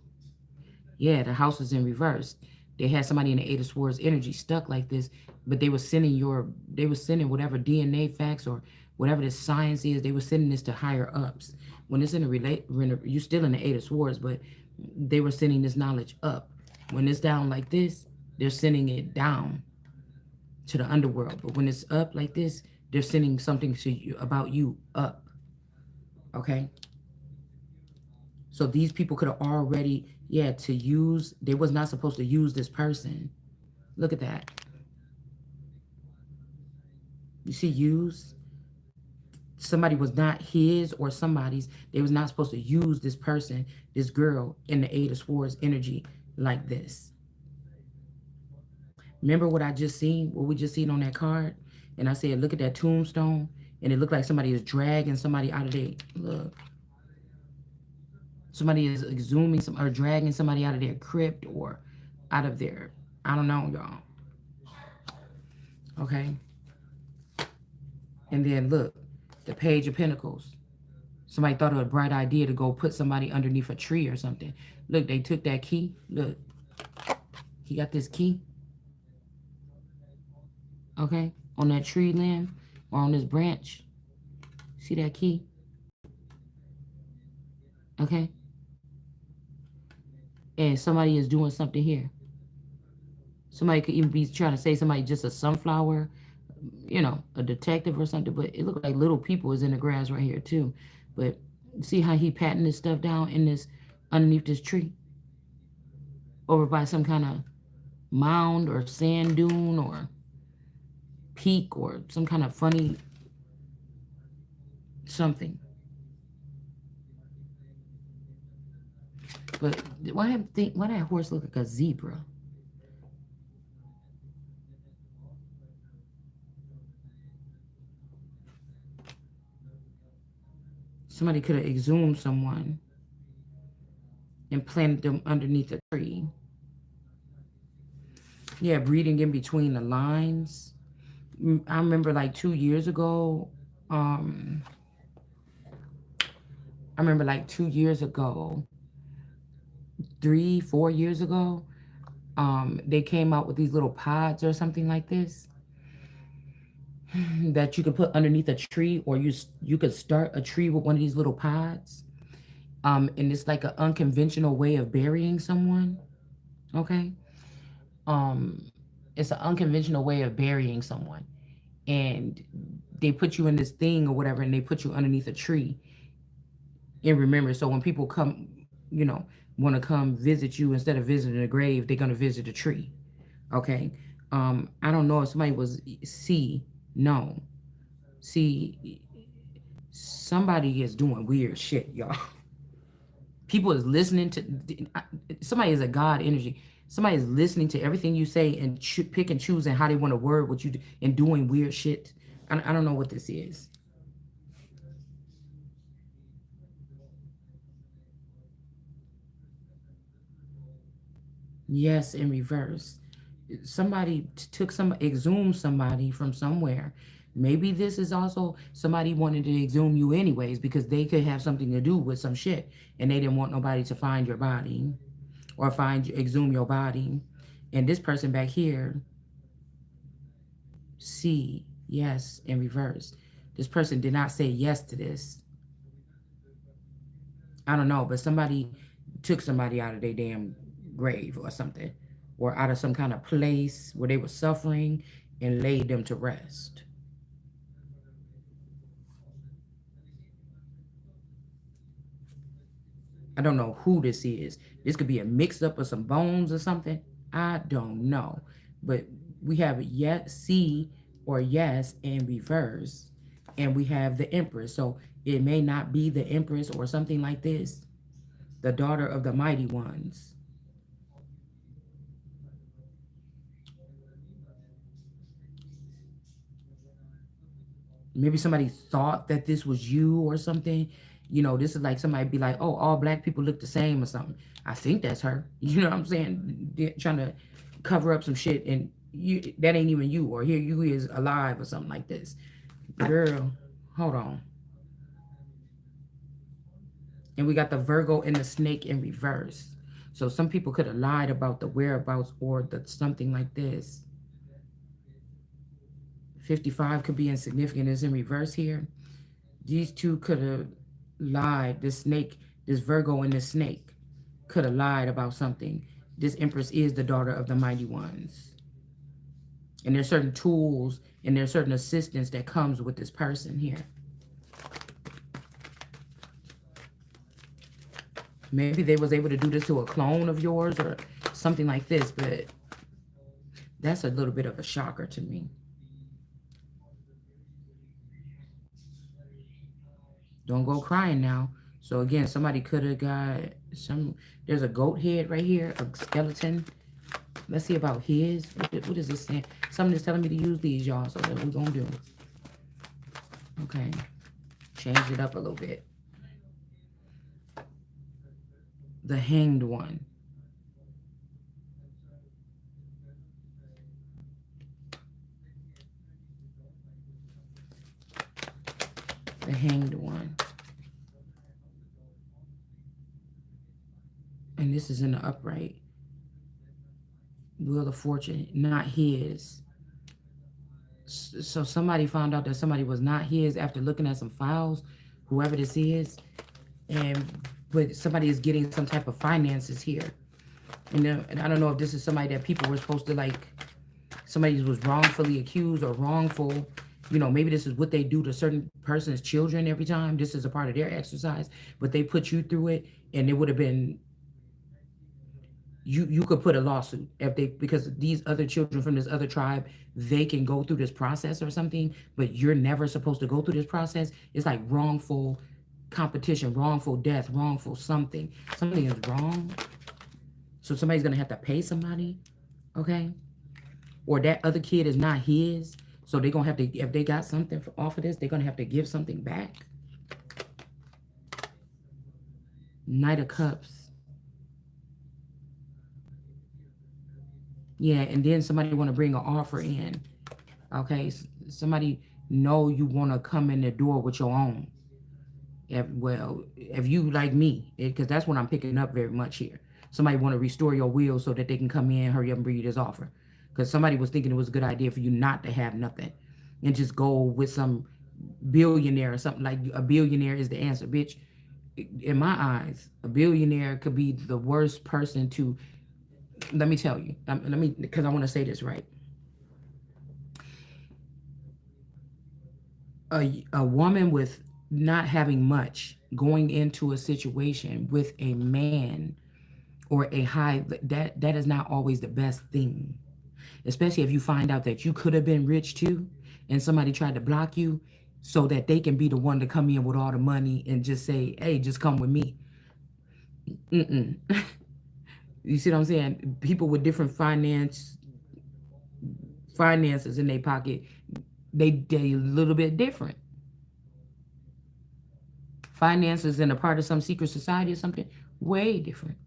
Yeah, the house was in reverse. They had somebody in the Eight of Swords energy stuck like this, but they were sending whatever DNA facts or whatever this science is, they were sending this to higher ups. When it's in a you're still in the Eight of Swords, but they were sending this knowledge up. When it's down like this, they're sending it down to the underworld. But when it's up like this, they're sending something to you about you up. Okay? So these people could have already, to use, they was not supposed to use this person. Look at that. You see, use? Somebody was not his or somebody's. They was not supposed to use this person, this girl, in the Eight of Swords energy like this. Remember what I just seen, what we just seen on that card? And I said, look at that tombstone. And it looked like somebody is dragging somebody out of their, look. Somebody is exhuming some or dragging somebody out of their crypt or out of their, I don't know, y'all. Okay. And then look, the Page of Pentacles. Somebody thought of a bright idea to go put somebody underneath a tree or something. Look, they took that key. Look, he got this key. Okay, on that tree limb or on this branch. See that key? Okay. And somebody is doing something here. Somebody could even be trying to say somebody just a sunflower, a detective or something, but it looked like little people is in the grass right here too. But see how he patting this stuff down in this underneath this tree? Over by some kind of mound or sand dune or peak or some kind of funny something. But why that horse look like a zebra? Somebody could have exhumed someone and planted them underneath a tree. Yeah, breathing in between the lines. I remember like 2 years ago. I remember like 2 years ago, 3, 4 years ago. They came out with these little pods or something like this that you could put underneath a tree, or you could start a tree with one of these little pods. And it's like an unconventional way of burying someone. Okay. Um, it's an unconventional way of burying someone, and they put you in this thing or whatever, and they put you underneath a tree. And remember, so when people come, want to come visit you, instead of visiting a grave, they're gonna visit a tree. Okay. I don't know if somebody was see no see somebody is doing weird shit, y'all. People is listening to somebody is a God energy. Somebody is listening to everything you say and pick and choosing how they want to word what you do and doing weird shit. I don't know what this is. Yes, in reverse. Somebody took some, exhumed somebody from somewhere. Maybe this is also somebody wanted to exhume you anyways because they could have something to do with some shit and they didn't want nobody to find your body or exhume your body. And this person back here, C, yes, in reverse. This person did not say yes to this. I don't know, but somebody took somebody out of their damn grave or something, or out of some kind of place where they were suffering and laid them to rest. I don't know who this is. This could be a mix up of some bones or something. I don't know. But we have yes, C or yes in reverse. And we have the Empress. So it may not be the Empress or something like this. The daughter of the mighty ones. Maybe somebody thought that this was you or something. This is like somebody be like, oh, all black people look the same or something. I think that's her. You know what I'm saying? They're trying to cover up some shit, and that ain't even you, or here you is alive or something like this. Girl, hold on. And we got the Virgo and the snake in reverse. So some people could have lied about the whereabouts or the something like this. 55 could be insignificant. It's in reverse here. These two could have lied. This snake, this Virgo and this snake could have lied about something. This Empress is the daughter of the mighty ones. And there's certain tools and there's certain assistance that comes with this person here. Maybe they was able to do this to a clone of yours or something like this, but that's a little bit of a shocker to me. Don't go crying now. So again, somebody could have got some. There's a goat head right here, a skeleton. Let's see about his. What is this saying? Something is telling me to use these, y'all. So what we're gonna do? Okay, change it up a little bit. The hanged one. The hanged one. And this is in the upright. Wheel of Fortune, not his. So somebody found out that somebody was not his after looking at some files, whoever this is, and but somebody is getting some type of finances here. And I don't know if this is somebody that people were supposed to like. Somebody was wrongfully accused or wrongful. Maybe this is what they do to certain person's children every time. This is a part of their exercise, but they put you through it, and it would have been you could put a lawsuit if they because these other children from this other tribe they can go through this process or something, but you're never supposed to go through this process. It's like wrongful competition, wrongful death, wrongful something is wrong. So somebody's gonna have to pay somebody, okay? Or that other kid is not his, so they're gonna have to, if they got something off of this, they're gonna have to give something back. Knight of Cups. Yeah, and then somebody want to bring an offer in. Okay, somebody know you want to come in the door with your own. If you like me, because that's what I'm picking up very much here. Somebody want to restore your will so that they can come in, hurry up and bring you this offer. Because somebody was thinking it was a good idea for you not to have nothing and just go with some billionaire or something. Like a billionaire is the answer, bitch. In my eyes, a billionaire could be the worst person to. Let me tell you. Because I want to say this right. A woman with not having much going into a situation with a man or a high that is not always the best thing, especially if you find out that you could have been rich too and somebody tried to block you so that they can be the one to come in with all the money and just say, hey, just come with me. Mm-mm. You see what I'm saying? People with different finances in their pocket, they a little bit different. Finances in a part of some secret society or something, way different.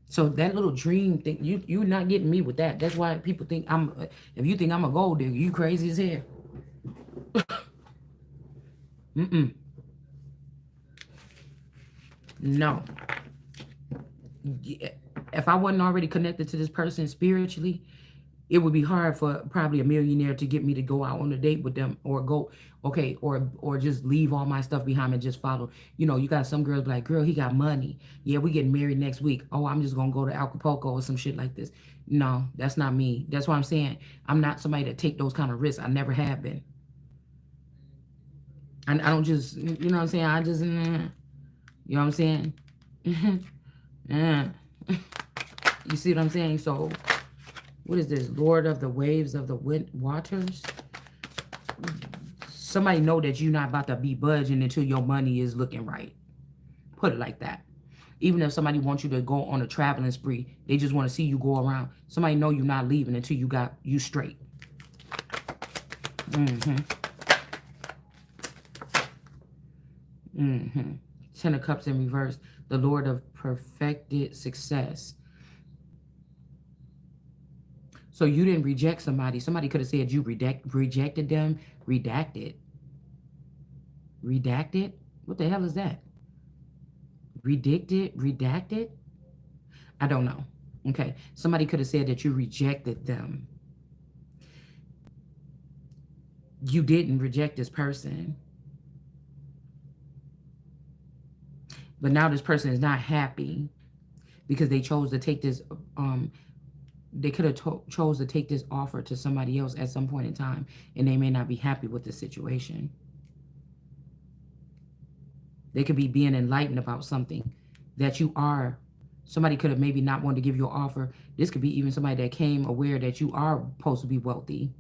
So that little dream thing, you're not getting me with that. That's why people think I'm. If you think I'm a gold digger, you crazy as hell. Mm-mm. No. Yeah. If I wasn't already connected to this person spiritually, it would be hard for probably a millionaire to get me to go out on a date with them or go, okay, or just leave all my stuff behind and just follow. You got some girls like, girl, he got money. Yeah, we getting married next week. Oh, I'm just gonna go to Acapulco or some shit like this. No, that's not me. That's why I'm saying I'm not somebody that take those kind of risks. I never have been. I don't just, you know what I'm saying? I just, you know what I'm saying? You see what I'm saying? So, what is this? Lord of the waves of the waters? Somebody know that you're not about to be budging until your money is looking right. Put it like that. Even if somebody wants you to go on a traveling spree, they just want to see you go around. Somebody know you're not leaving until you got you straight. Mm-hmm. Mm-hmm. Ten of Cups in reverse. The Lord of perfected success. So you didn't reject somebody. Somebody could have said you rejected them. Redacted. Redacted? What the hell is that? Redacted? Redacted? I don't know. Okay. Somebody could have said that you rejected them. You didn't reject this person. But now this person is not happy because they chose to take this they could have chose to take this offer to somebody else at some point in time, and they may not be happy with the situation. They could be being enlightened about something that you are. Somebody could have maybe not wanted to give you an offer. This could be even somebody that came aware that you are supposed to be wealthy.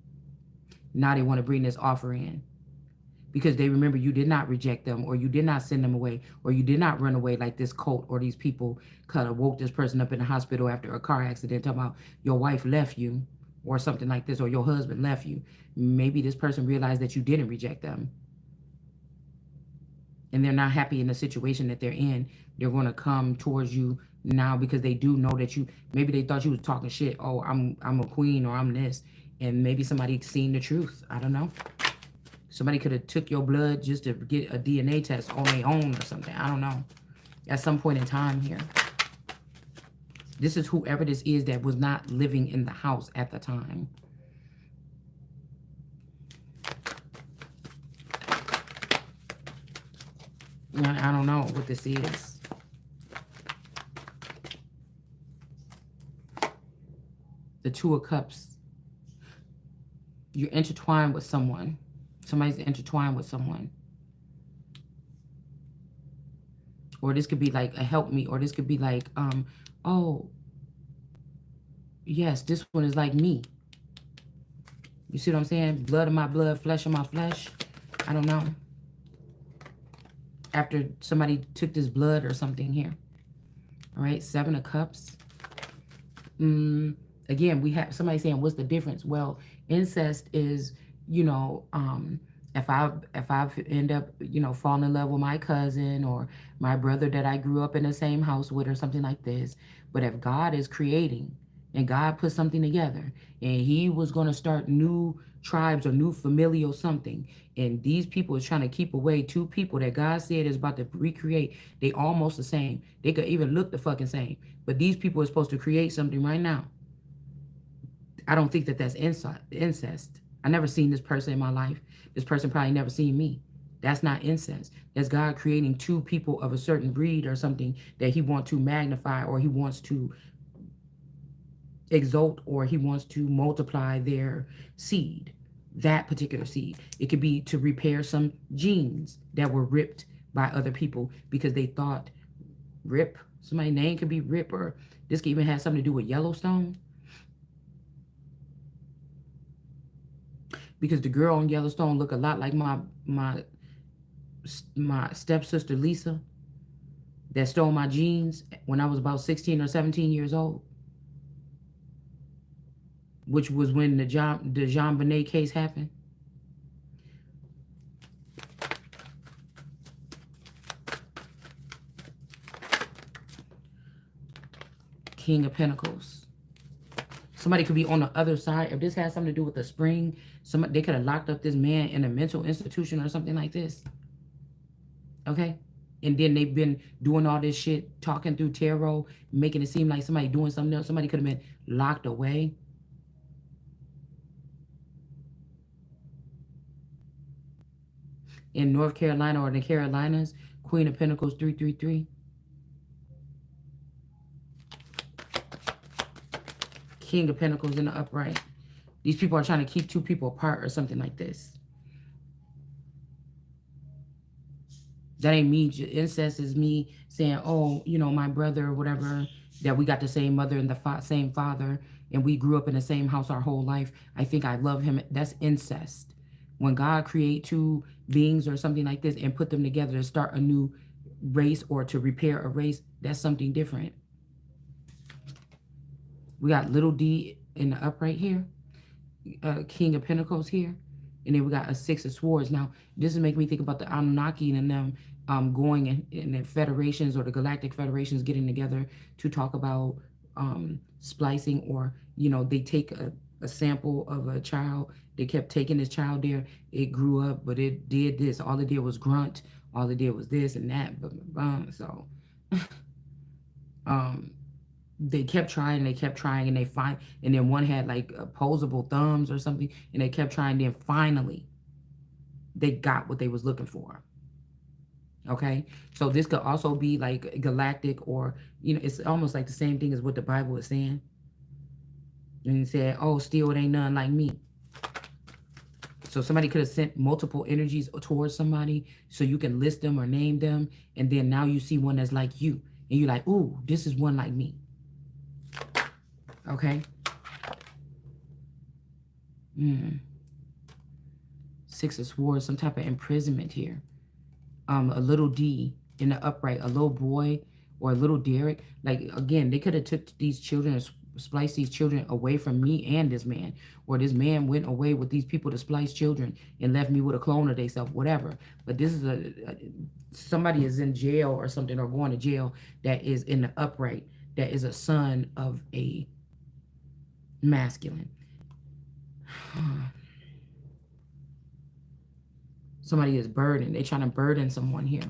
Now they want to bring this offer in because they remember you did not reject them, or you did not send them away, or you did not run away like this cult or these people kind of woke this person up in the hospital after a car accident talking about your wife left you or something like this, or your husband left you. Maybe this person realized that you didn't reject them and they're not happy in the situation that they're in. They're going to come towards you now because they do know that you, maybe they thought you was talking shit. Oh, I'm a queen, or I'm this. And maybe somebody seen the truth. I don't know. Somebody could have took your blood just to get a DNA test on their own or something. I don't know. At some point in time here. This is whoever this is that was not living in the house at the time. I don't know what this is. The Two of Cups. You're intertwined with someone. Somebody's intertwined with someone. Or this could be like a help me. Or this could be like, oh, yes, this one is like me. You see what I'm saying? Blood of my blood, flesh of my flesh. I don't know. After somebody took this blood or something here. All right, Seven of Cups. Again, we have somebody saying, what's the difference? Well, incest is, if I end up, falling in love with my cousin or my brother that I grew up in the same house with or something like this. But if God is creating and God put something together and he was going to start new tribes or new familial something, and these people is trying to keep away two people that God said is about to recreate, they almost the same. They could even look the fucking same. But these people are supposed to create something right now. I don't think that that's incest. I never seen this person in my life. This person probably never seen me. That's not incest. That's God creating two people of a certain breed or something that he wants to magnify, or he wants to exalt, or he wants to multiply their seed, that particular seed. It could be to repair some genes that were ripped by other people because they thought Rip, somebody's name could be Rip, or this could even have something to do with Yellowstone. Because the girl on Yellowstone look a lot like my stepsister Lisa that stole my genes when I was about 16 or 17 years old, which was when the Jean Bonnet case happened. King of Pentacles. Somebody could be on the other side. If this has something to do with the spring, they could have locked up this man in a mental institution or something like this. Okay? And then they've been doing all this shit, talking through tarot, making it seem like somebody doing something else. Somebody could have been locked away. In North Carolina or the Carolinas, Queen of Pentacles 333. King of Pentacles in the upright. These people are trying to keep two people apart or something like this. That ain't me. Incest is me saying, oh, you know, my brother or whatever, that we got the same mother and the same father, and we grew up in the same house our whole life. I think I love him. That's incest. When God create two beings or something like this and put them together to start a new race or to repair a race, that's something different. We got little d in the upright here. King of Pentacles here. And then we got a Six of Swords. Now, this is making me think about the Anunnaki and them going in the federations or the galactic federations getting together to talk about splicing, or, you know, they take a sample of a child. They kept taking this child there. It grew up, but it did this. All it did was grunt. All it did was this and that. So, they kept trying, and and then one had like opposable thumbs or something, and they kept trying. Then finally, they got what they was looking for. Okay, so this could also be like galactic, or, you know, it's almost like the same thing as what the Bible is saying. And it said, "Oh, still it ain't none like me." So somebody could have sent multiple energies towards somebody, so you can list them or name them, and then now you see one that's like you, and you're like, "Ooh, this is one like me." Okay. Six of Swords, some type of imprisonment here. A little D in the upright, a little boy or a little Derek. Like, again, they could have took these children and spliced these children away from me and this man, or this man went away with these people to splice children and left me with a clone of themselves, whatever. But this is somebody is in jail or something, or going to jail, that is in the upright, that is a son of a masculine. Somebody is burdened. They're trying to burden someone here.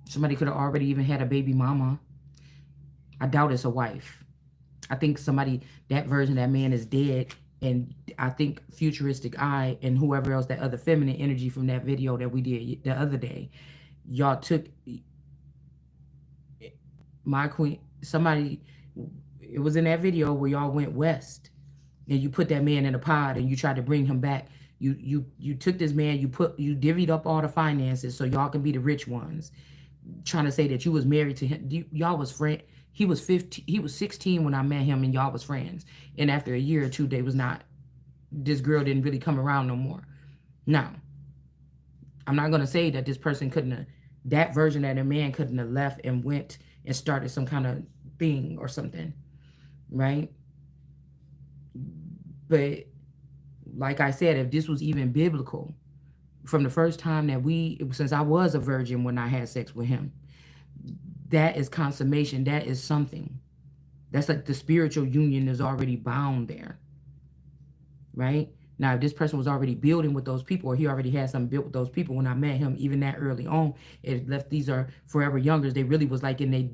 Somebody could have already even had a baby mama. I doubt it's a wife. I think that version, that man is dead. And I think Futuristic Eye and whoever else, that other feminine energy from that video that we did the other day, y'all took my queen. Somebody, it was in that video where y'all went west and you put that man in a pod and you tried to bring him back. You took this man, you divvied up all the finances so y'all can be the rich ones, trying to say that you was married to him. Y'all was friend. He was 15. He was 16 when I met him, and y'all was friends. And after a year or two, they was not. This girl didn't really come around no more. Now, I'm not gonna say that this person couldn't have, that version of the man couldn't have left and went and started some kind of thing or something, right? But like I said, if this was even biblical, from the first time that since I was a virgin when I had sex with him, that is consummation. That is something. That's like the spiritual union is already bound there, right? Now, if this person was already building with those people, or he already had something built with those people when I met him, even that early on, it left, these are forever youngers. They really was like in they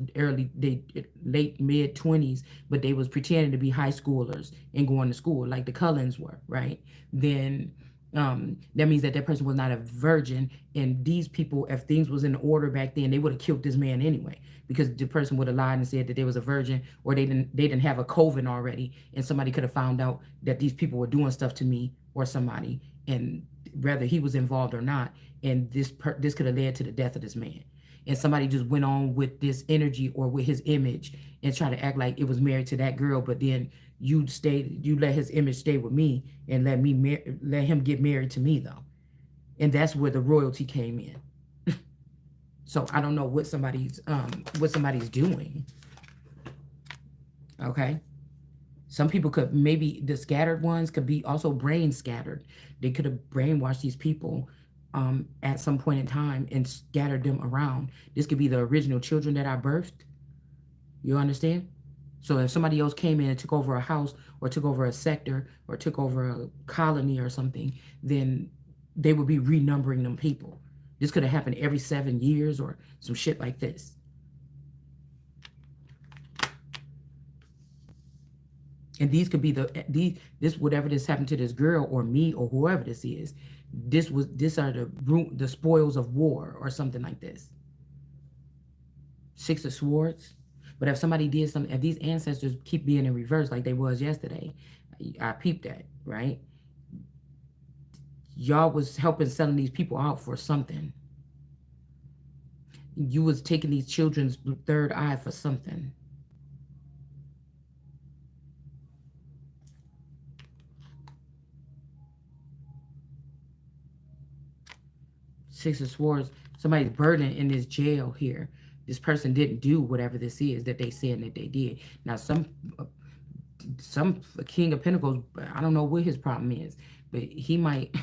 late mid 20s, but they was pretending to be high schoolers and going to school like the Cullens were, right? Then that means that person was not a virgin, and these people, if things was in order back then, they would have killed this man anyway, because the person would have lied and said that they was a virgin, or they didn't have a coven already, and somebody could have found out that these people were doing stuff to me or somebody, and whether he was involved or not, and this could have led to the death of this man. And somebody just went on with this energy or with his image and try to act like it was married to that girl, but then you let his image stay with me and let him get married to me, though. And that's where the royalty came in. So I don't know what somebody's doing. Okay. Some people could, maybe the scattered ones could be also brain scattered. They could have brainwashed these people at some point in time and scattered them around. This could be the original children that I birthed. You understand? So if somebody else came in and took over a house or took over a sector or took over a colony or something, then they would be renumbering them people. This could have happened every 7 years or some shit like this. And these could be this whatever this happened to this girl or me or whoever this is. This are the spoils of war or something like this. Six of Swords. But if somebody did something, if these ancestors keep being in reverse like they was yesterday, I peeped that, right? Y'all was helping selling these people out for something. You was taking these children's third eye for something. Six of Swords. Somebody's burden in this jail here. This person didn't do whatever this is that they said that they did. Now some King of Pentacles, I don't know what his problem is, but he might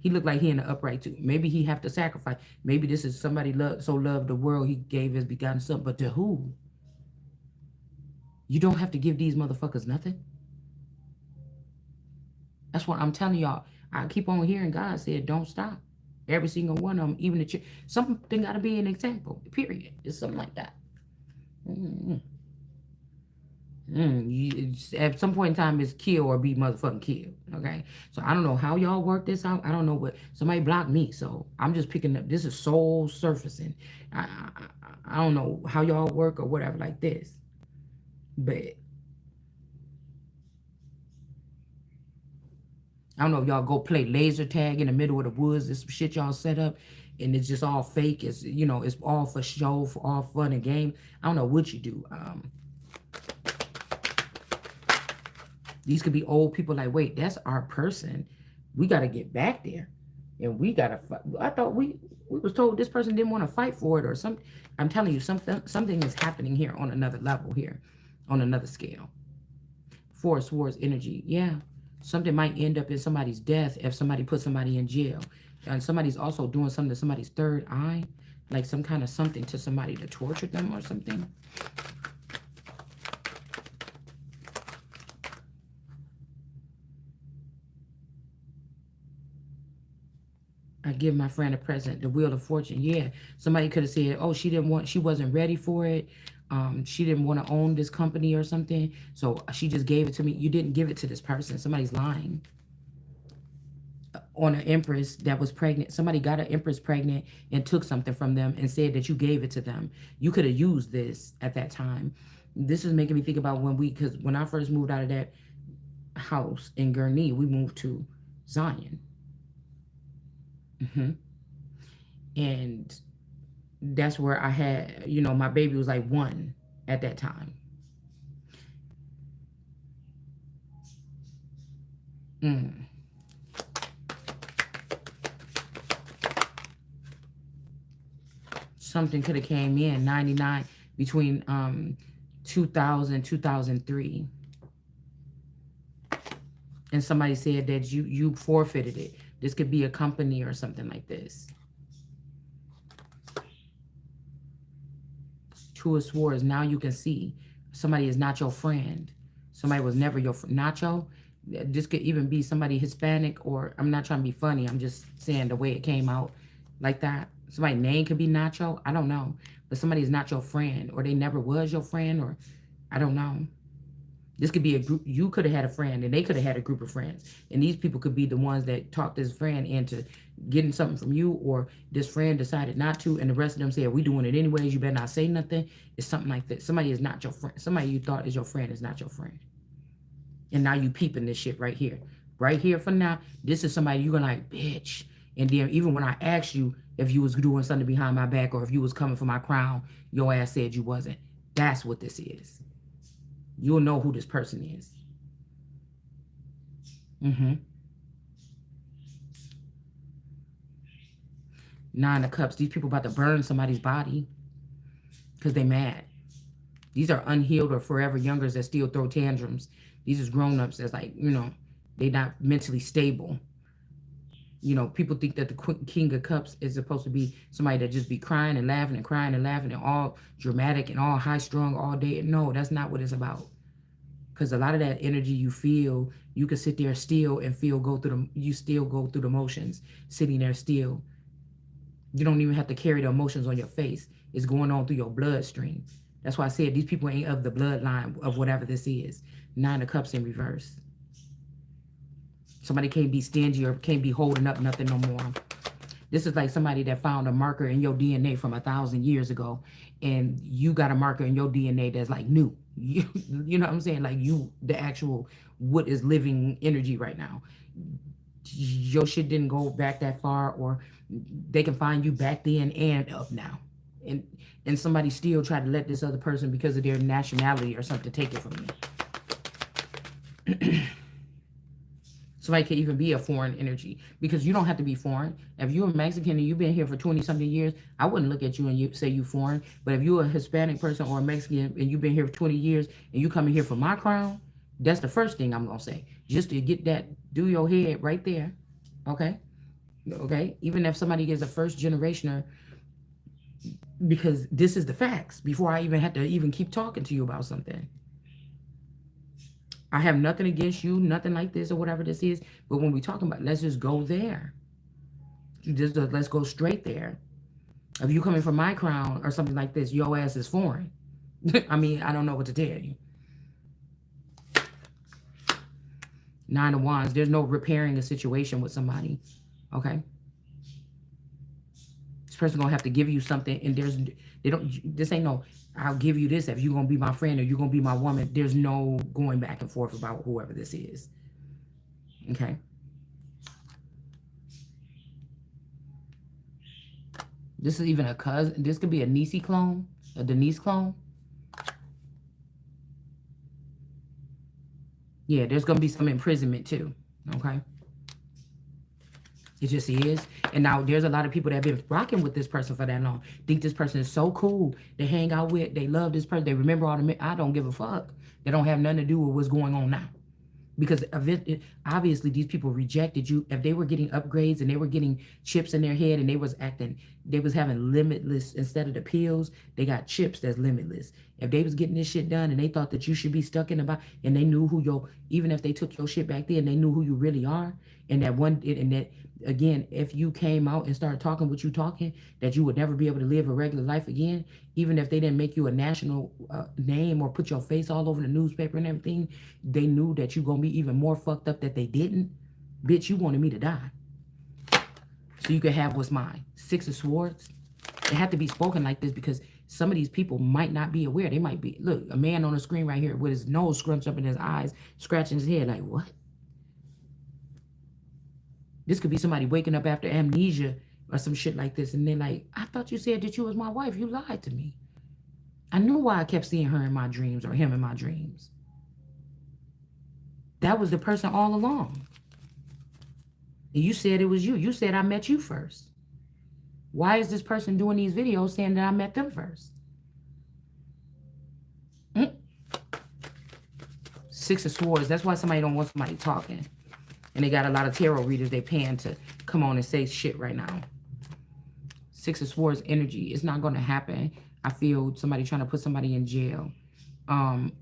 he looked like he in the upright too. Maybe he have to sacrifice. Maybe this is somebody so loved the world he gave his begotten son. But to who? You don't have to give these motherfuckers nothing. That's what I'm telling y'all. I keep on hearing God said, don't stop. Every single one of them, even the church. Something got to be an example, period. It's something like that. Mm-hmm. At some point in time, it's kill or be motherfucking killed. Okay, so I don't know how y'all work this out. I don't know what somebody blocked me, so I'm just picking up. This is soul surfacing. I don't know how y'all work or whatever like this, but I don't know if y'all go play laser tag in the middle of the woods. There's some shit y'all set up, and it's just all fake. It's it's all for show, for all fun and game. I don't know what you do. These could be old people like, wait, that's our person. We got to get back there. And we got to fight. I thought we was told this person didn't want to fight for it or something. I'm telling you, something is happening here on another level here, on another scale. Four of Swords energy. Yeah. Something might end up in somebody's death if somebody puts somebody in jail. And somebody's also doing something to somebody's third eye, like some kind of something to somebody to torture them or something. I give my friend a present, the Wheel of Fortune. Yeah, somebody could have said, "Oh, she wasn't ready for it. She didn't want to own this company or something, so she just gave it to me." You didn't give it to this person. Somebody's lying. On an Empress that was pregnant, somebody got an Empress pregnant and took something from them and said that you gave it to them. You could have used this at that time. This is making me think about because when I first moved out of that house in Gurnee, we moved to Zion. Hmm. And that's where I had, my baby was like 1 at that time. Mm. Something could have came in 99 between 2000 2003, and somebody said that you forfeited it. This could be a company or something like this. Two of Swords. Now you can see somebody is not your friend. Somebody was never your friend. Nacho. This could even be somebody Hispanic, or I'm not trying to be funny. I'm just saying the way it came out like that. Somebody's name could be Nacho. I don't know. But somebody is not your friend, or they never was your friend, or I don't know. This could be a group. You could have had a friend, and they could have had a group of friends. And these people could be the ones that talked this friend into getting something from you, or this friend decided not to, and the rest of them said, "We doing it anyways. You better not say nothing." It's something like that. Somebody is not your friend. Somebody you thought is your friend is not your friend. And now you peeping this shit right here. Right here for now. This is somebody you're gonna like, bitch. And then even when I asked you if you was doing something behind my back or if you was coming for my crown, your ass said you wasn't. That's what this is. You'll know who this person is. Mm-hmm. 9 of Cups. These people about to burn somebody's body because they mad. These are unhealed or forever youngers that still throw tantrums. These is grown-ups that's like, they not mentally stable. You know, people think that the King of Cups is supposed to be somebody that just be crying and laughing and crying and laughing and all dramatic and all high strung all day. No, that's not what it's about. Because a lot of that energy you feel, you can sit there still and feel go through the, you still go through the motions sitting there still. You don't even have to carry the emotions on your face. It's going on through your bloodstream. That's why I said these people ain't of the bloodline of whatever this is. Nine of Cups in reverse. Somebody can't be stingy or can't be holding up nothing no more. This is like somebody that found a marker in your DNA from 1,000 years ago, and you got a marker in your DNA that's like new. You know what I'm saying? Like you, the actual what is living energy right now. Your shit didn't go back that far, or they can find you back then and up now. And and somebody still try to let this other person because of their nationality or something take it from you. Somebody could even be a foreign energy because you don't have to be foreign. If you're a Mexican and you've been here for 20 something years, I wouldn't look at you and you say you foreign. But if you're a Hispanic person or a Mexican and you've been here for 20 years and you coming here for my crown, that's the first thing I'm gonna say. Just to get that, do your head right there. Okay? Okay? Even if somebody is a first generationer, because this is the facts before I even have to even keep talking to you about something. I have nothing against you, nothing like this or whatever this is. But when we talking about, let's just go there. Just let's go straight there. If you coming from my crown or something like this, your ass is foreign. I mean, I don't know what to tell you. Nine of Wands. There's no repairing a situation with somebody. Okay. This person gonna have to give you something, and they don't. This ain't no. I'll give you this if you're gonna be my friend or you're gonna be my woman. There's no going back and forth about whoever this is. Okay. This is even a cousin. This could be a Niecy clone, a Denise clone. Yeah, there's gonna be some imprisonment too. Okay. It just is. And now there's a lot of people that have been rocking with this person for that long. Think this person is so cool. They hang out with. They love this person. They remember all the. I don't give a fuck. They don't have nothing to do with what's going on now. Because of it, obviously these people rejected you. If they were getting upgrades and they were getting chips in their head and they was acting, they was having limitless instead of the pills, they got chips that's limitless. If they was getting this shit done and they thought that you should be stuck in the box, and they knew who your, even if they took your shit back then, they knew who you really are. And that one, and that again, if you came out and started talking what you talking, that you would never be able to live a regular life again, even if they didn't make you a national name or put your face all over the newspaper and everything, they knew that you gonna be even more fucked up that they didn't. Bitch, you wanted me to die so you could have what's mine. Six of Swords. It had to be spoken like this because some of these people might not be aware. They might be, look, a man on the screen right here with his nose scrunched up in his eyes, scratching his head like, what? This could be somebody waking up after amnesia or some shit like this, and they're like, I thought you said that you was my wife. You lied to me. I knew why I kept seeing her in my dreams or him in my dreams. That was the person all along. And you said it was you. You said I met you first. Why is this person doing these videos saying that I met them first? Six of Swords. That's why somebody don't want somebody talking. And they got a lot of tarot readers they paying to come on and say shit right now. Six of Swords energy. It's not going to happen. I feel somebody trying to put somebody in jail.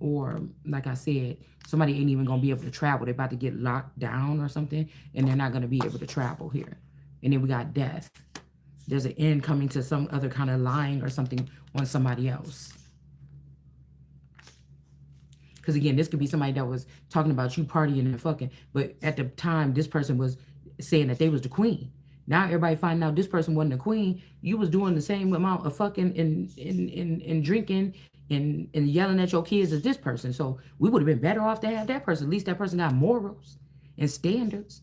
Or like I said, somebody ain't even going to be able to travel. They're about to get locked down or something. And they're not going to be able to travel here. And then we got death. There's an end coming to some other kind of lying or something on somebody else. Because again, this could be somebody that was talking about you partying and fucking, but at the time, this person was saying that they was the queen. Now everybody finding out this person wasn't the queen. You was doing the same amount of fucking and drinking and yelling at your kids as this person. So we would have been better off to have that person. At least that person got morals and standards,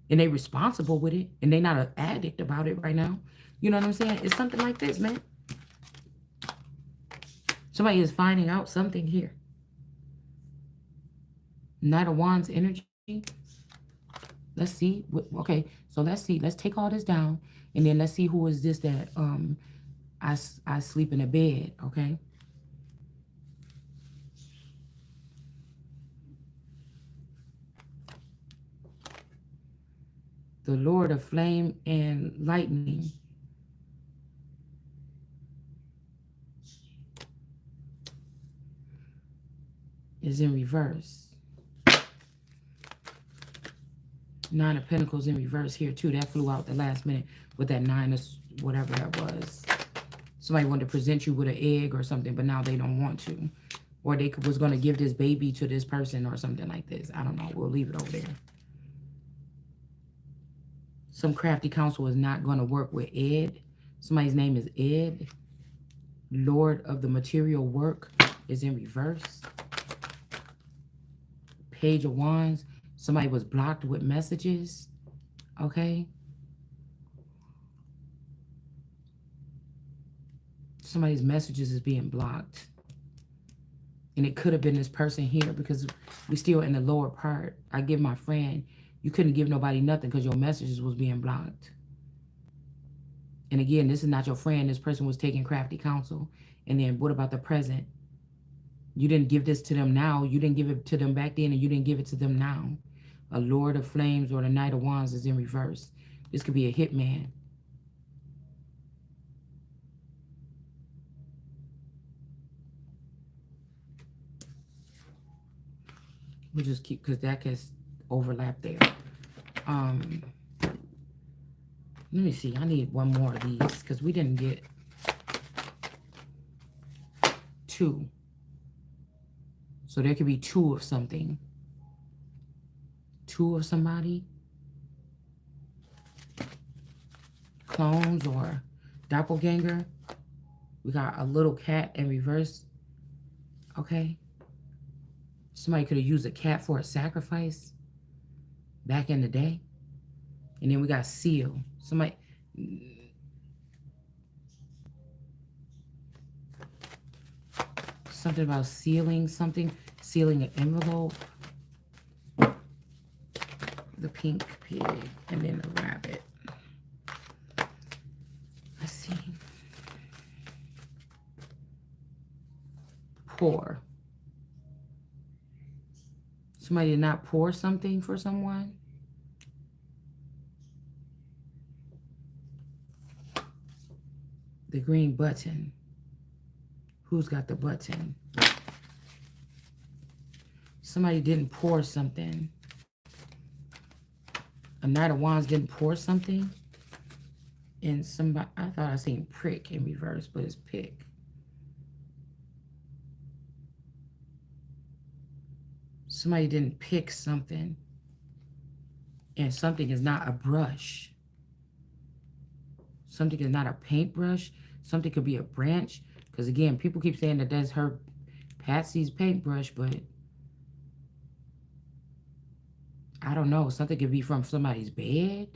and they responsible with it, and they not an addict about it right now. You know what I'm saying? It's something like this, man. Somebody is finding out something here. Knight of Wands energy. Let's see. Okay, so let's see. Let's take all this down, and then let's see who is this that I sleep in a bed. Okay. The Lord of flame and lightning is in reverse. Nine of Pentacles in reverse here too. That flew out the last minute with that nine of whatever that was. Somebody wanted to present you with an egg or something, but now they don't want to. Or they was going to give this baby to this person or something like this. I don't know. We'll leave it over there. Some crafty counsel is not going to work with Ed. Somebody's name is Ed. Lord of the material work is in reverse. Page of Wands. Somebody was blocked with messages. Okay. Somebody's messages is being blocked. And it could have been this person here because we still in the lower part. I give my friend, you couldn't give nobody nothing because your messages was being blocked. And again, this is not your friend. This person was taking crafty counsel. And then what about the present? You didn't give this to them now. You didn't give it to them back then, and you didn't give it to them now. A Lord of Flames or the Knight of Wands is in reverse. This could be a hitman. We'll just keep, because that gets overlap there. Let me see. I need one more of these because we didn't get two. So there could be two of something. Two of somebody. Clones or doppelganger. We got a little cat in reverse. Okay. Somebody could have used a cat for a sacrifice back in the day. And then we got seal. Somebody. Something about sealing something. Sealing an envelope. The pink pig. And then the rabbit. Let's see. Pour. Somebody did not pour something for someone. The green button. Who's got the button? Somebody didn't pour something. A Knight of Wands didn't pour something. And somebody, I thought I seen prick in reverse, but it's pick. Somebody didn't pick something. And something is not a brush. Something is not a paintbrush. Something could be a branch. Because again, people keep saying that that's her Patsy's paintbrush, but I don't know. Something could be from somebody's bed.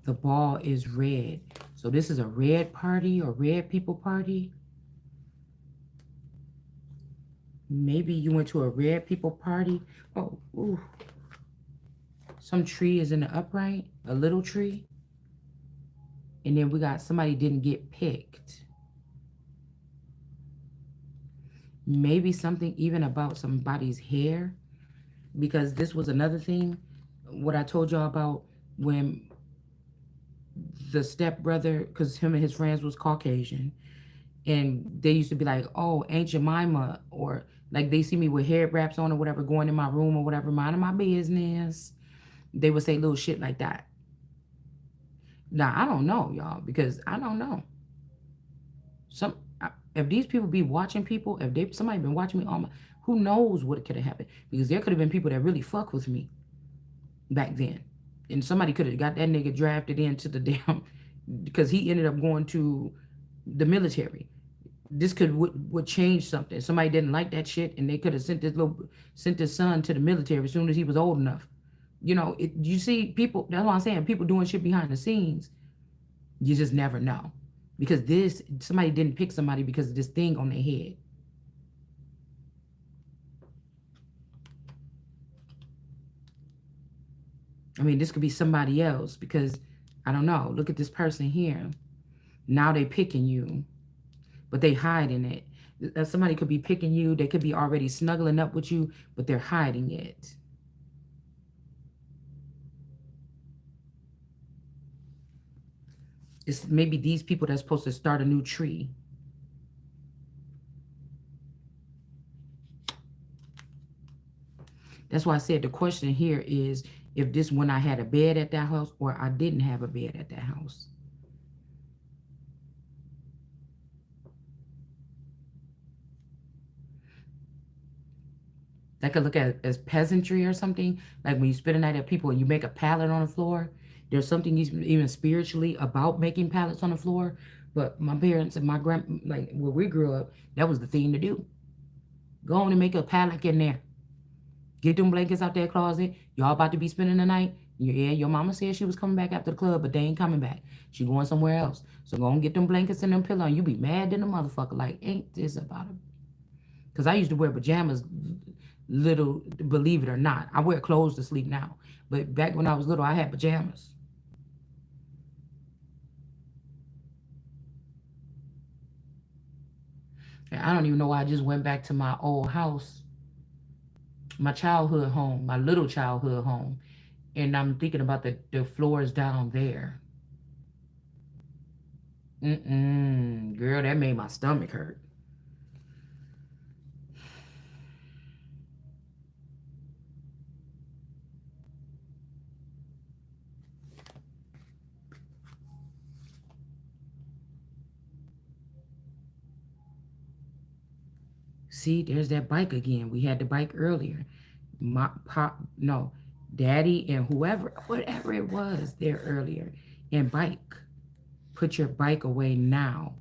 The ball is red. So this is a red party or red people party. Maybe you went to a red people party. Oh, ooh. Some tree is in the upright. A little tree. And then we got somebody didn't get picked. Maybe something even about somebody's hair. Because this was another thing. What I told y'all about when the stepbrother, because him and his friends was Caucasian. And they used to be like, oh, Aunt Jemima. Or like they see me with hair wraps on or whatever, going in my room or whatever, minding my business. They would say little shit like that. Now, I don't know, y'all, because I don't know. If these people be watching people, if somebody been watching me all my, who knows what could have happened? Because there could have been people that really fuck with me back then. And somebody could have got that nigga drafted into the damn, because he ended up going to the military. This would change something. Somebody didn't like that shit, and they could have sent this son to the military as soon as he was old enough. You know, you see people. That's what I'm saying. People doing shit behind the scenes. You just never know, because somebody didn't pick somebody because of this thing on their head. I mean, this could be somebody else because I don't know. Look at this person here. Now they picking you, but they hiding it. Somebody could be picking you. They could be already snuggling up with you, but they're hiding it. It's maybe these people that's supposed to start a new tree. That's why I said the question here is if this when I had a bed at that house or I didn't have a bed at that house. That could look at as peasantry or something. Like when you spend a night at people and you make a pallet on the floor. There's something even spiritually about making pallets on the floor. But my parents and my like where we grew up, that was the thing to do. Go on and make a pallet in there. Get them blankets out that closet. Y'all about to be spending the night. Yeah, your mama said she was coming back after the club, but they ain't coming back. She going somewhere else. So go and get them blankets and them pillow, and you be mad than a motherfucker. Like, ain't this about it? Because I used to wear pajamas, little, believe it or not. I wear clothes to sleep now. But back when I was little, I had pajamas. And I don't even know why I just went back to my old house, my childhood home, my little childhood home. And I'm thinking about the floors down there. Girl, that made my stomach hurt. See, there's that bike again. We had the bike earlier. My pop, no, daddy and whoever, whatever it was there earlier. And bike. Put your bike away now.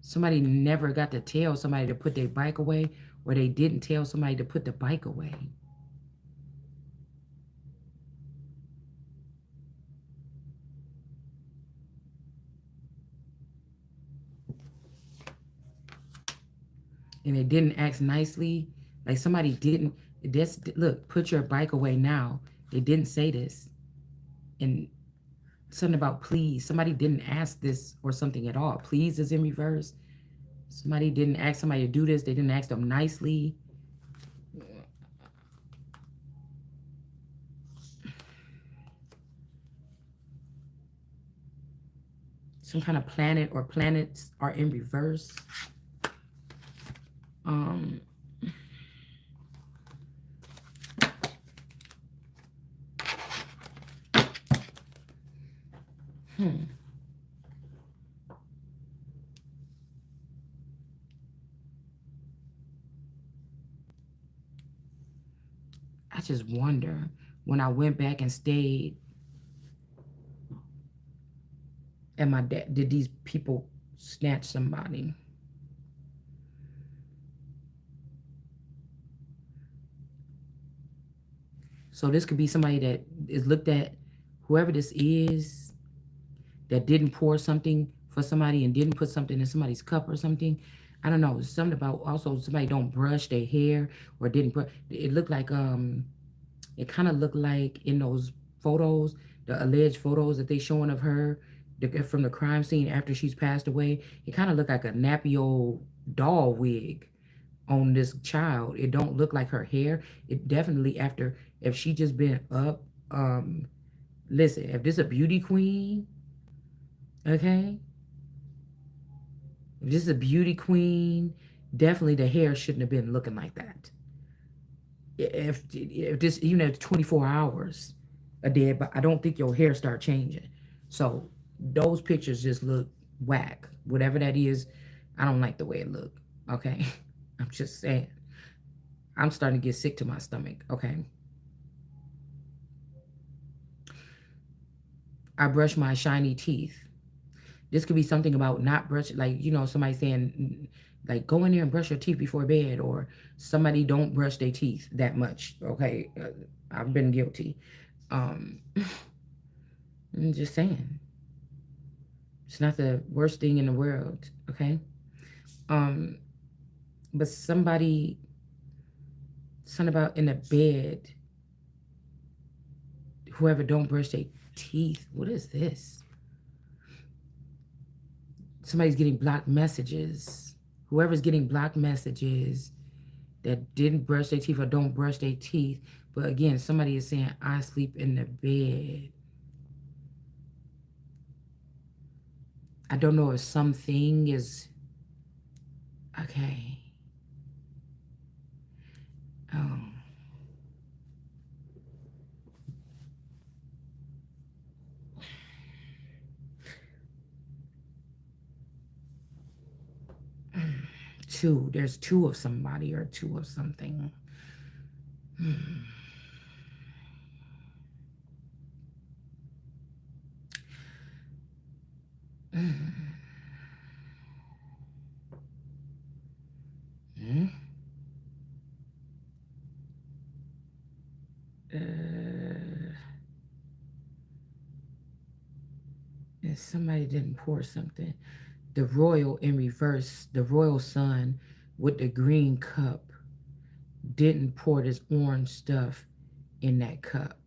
Somebody never got to tell somebody to put their bike away, or they didn't tell somebody to put the bike away. And they didn't ask nicely. Like somebody didn't. This look, put your bike away now. They didn't say this. And something about please. Somebody didn't ask this or something at all. Please is in reverse. Somebody didn't ask somebody to do this. They didn't ask them nicely. Some kind of planet or planets are in reverse. Um, hmm. I just wonder when I went back and stayed at my dad, did these people snatch somebody? So this could be somebody that is looked at, whoever this is, that didn't pour something for somebody and didn't put something in somebody's cup or something. I don't know. Something about also somebody don't brush their hair or didn't brush. It looked like it kind of looked like in those photos, the alleged photos that they showing of her from the crime scene after she's passed away. It kind of looked like a nappy old doll wig on this child. It don't look like her hair. It definitely after if she just been up. Listen, if this a beauty queen, okay, if this is a beauty queen, definitely the hair shouldn't have been looking like that. If this even at 24 hours a day, but I don't think your hair start changing. So those pictures just look whack. Whatever that is, I don't like the way it look. Okay, I'm just saying. I'm starting to get sick to my stomach. Okay, I brush my shiny teeth. This could be something about not brushing, like, somebody saying, like, go in there and brush your teeth before bed, or somebody don't brush their teeth that much. Okay, I've been guilty. Um, I'm just saying, it's not the worst thing in the world. Okay, um, but something about in the bed, whoever don't brush their teeth. What is this? Somebody's getting blocked messages. Whoever's getting blocked messages that didn't brush their teeth or don't brush their teeth. But again, somebody is saying, I sleep in the bed. I don't know if something is okay. Oh. Two. There's two of somebody or two of something. And somebody didn't pour something. The royal in reverse, the royal son with the green cup didn't pour this orange stuff in that cup.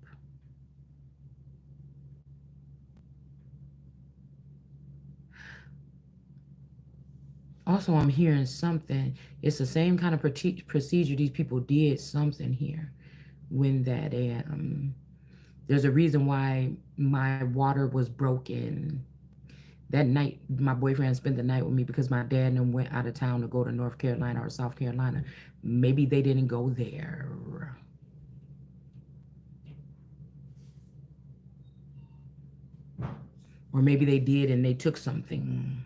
Also, I'm hearing something. It's the same kind of procedure these people did something here when that there's a reason why my water was broken that night. My boyfriend spent the night with me because my dad and them went out of town to go to North Carolina or South Carolina. Maybe they didn't go there, or maybe they did and they took something.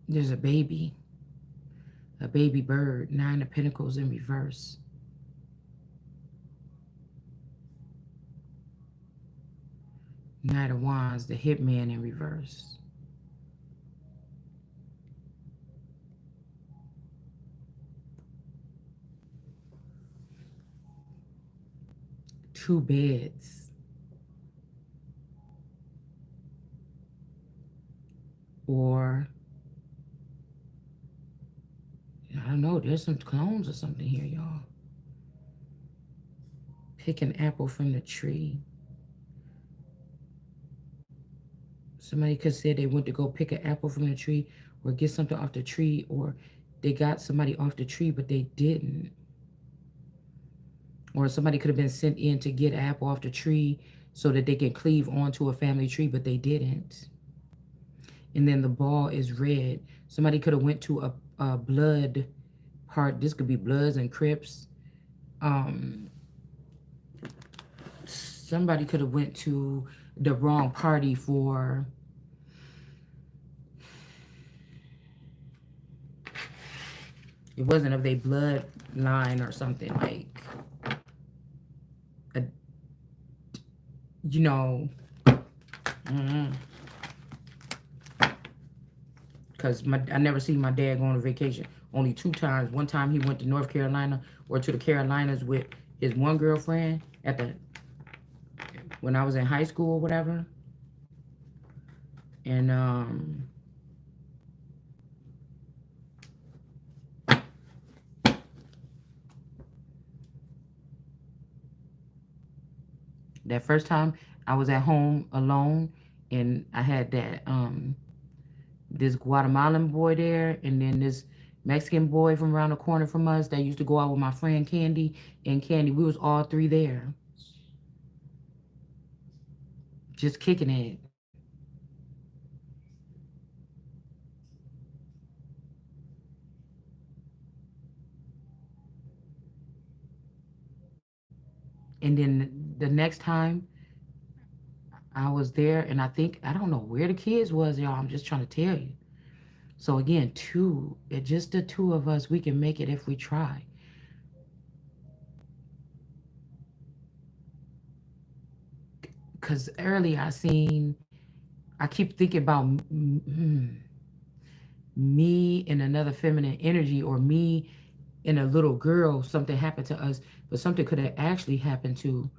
There's a baby bird, nine of pentacles in reverse. Knight of wands, the hitman in reverse. Two beds. Or I don't know, there's some clones or something here, y'all. Pick an apple from the tree. Somebody could say they went to go pick an apple from the tree or get something off the tree, or they got somebody off the tree but they didn't. Or somebody could have been sent in to get an apple off the tree so that they can cleave onto a family tree, but they didn't. And then the ball is red. Somebody could have went to a blood part. This could be Bloods and Crips. Somebody could have went to the wrong party for it wasn't of their bloodline or something, like a, you know, because I never seen my dad go on a vacation. Only 2 times. One time he went to North Carolina or to the Carolinas with his one girlfriend when I was in high school or whatever. And that first time I was at home alone, and I had that this Guatemalan boy there, and then this Mexican boy from around the corner from us that used to go out with my friend Candy. And Candy, we was all 3 there, just kicking it. And then the next time I was there, and I don't know where the kids was, y'all. I'm just trying to tell you. So again, 2, just the 2 of us, we can make it if we try. Because earlier I keep thinking about me and another feminine energy, or me and a little girl. Something happened to us, but something could have actually happened to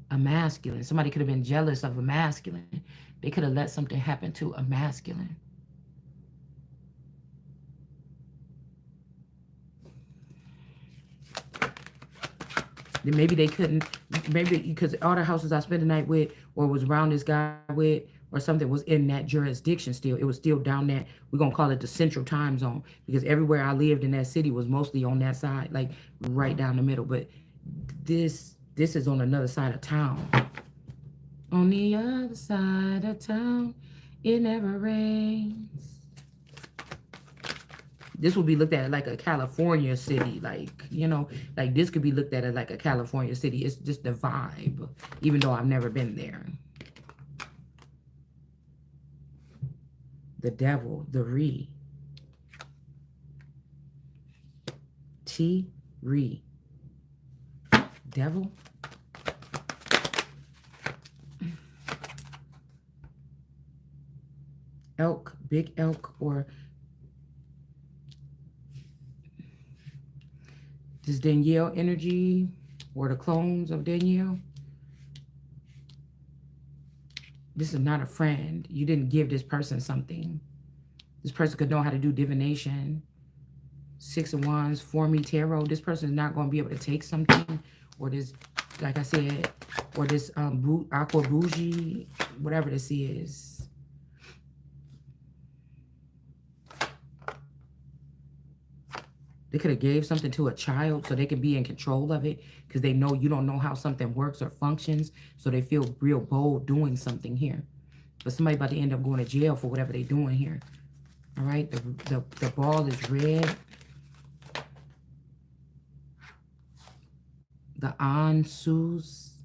a masculine. Somebody could have been jealous of a masculine. They could have let something happen to a masculine. Then maybe they couldn't, maybe because all the houses I spent the night with or was around this guy with or something was in that jurisdiction still. It was still down that, we're going to call it the central time zone, because everywhere I lived in that city was mostly on that side, like right down the middle. But this is on another side of town. On the other side of town, it never rains. This would be looked at like a California city, like this could be looked at as like a California city. It's just the vibe, even though I've never been there. The devil, the re, T, re, devil. Elk, big elk, or this Danielle energy, or the clones of Danielle. This is not a friend. You didn't give this person something. This person could know how to do divination. Six of Wands, for me, tarot. This person is not going to be able to take something, or this, like I said, or this aqua bougie, whatever this is. They could have gave something to a child so they can be in control of it, because they know you don't know how something works or functions, so they feel real bold doing something here. But somebody about to end up going to jail for whatever they're doing here. All right, the ball is red. The answers,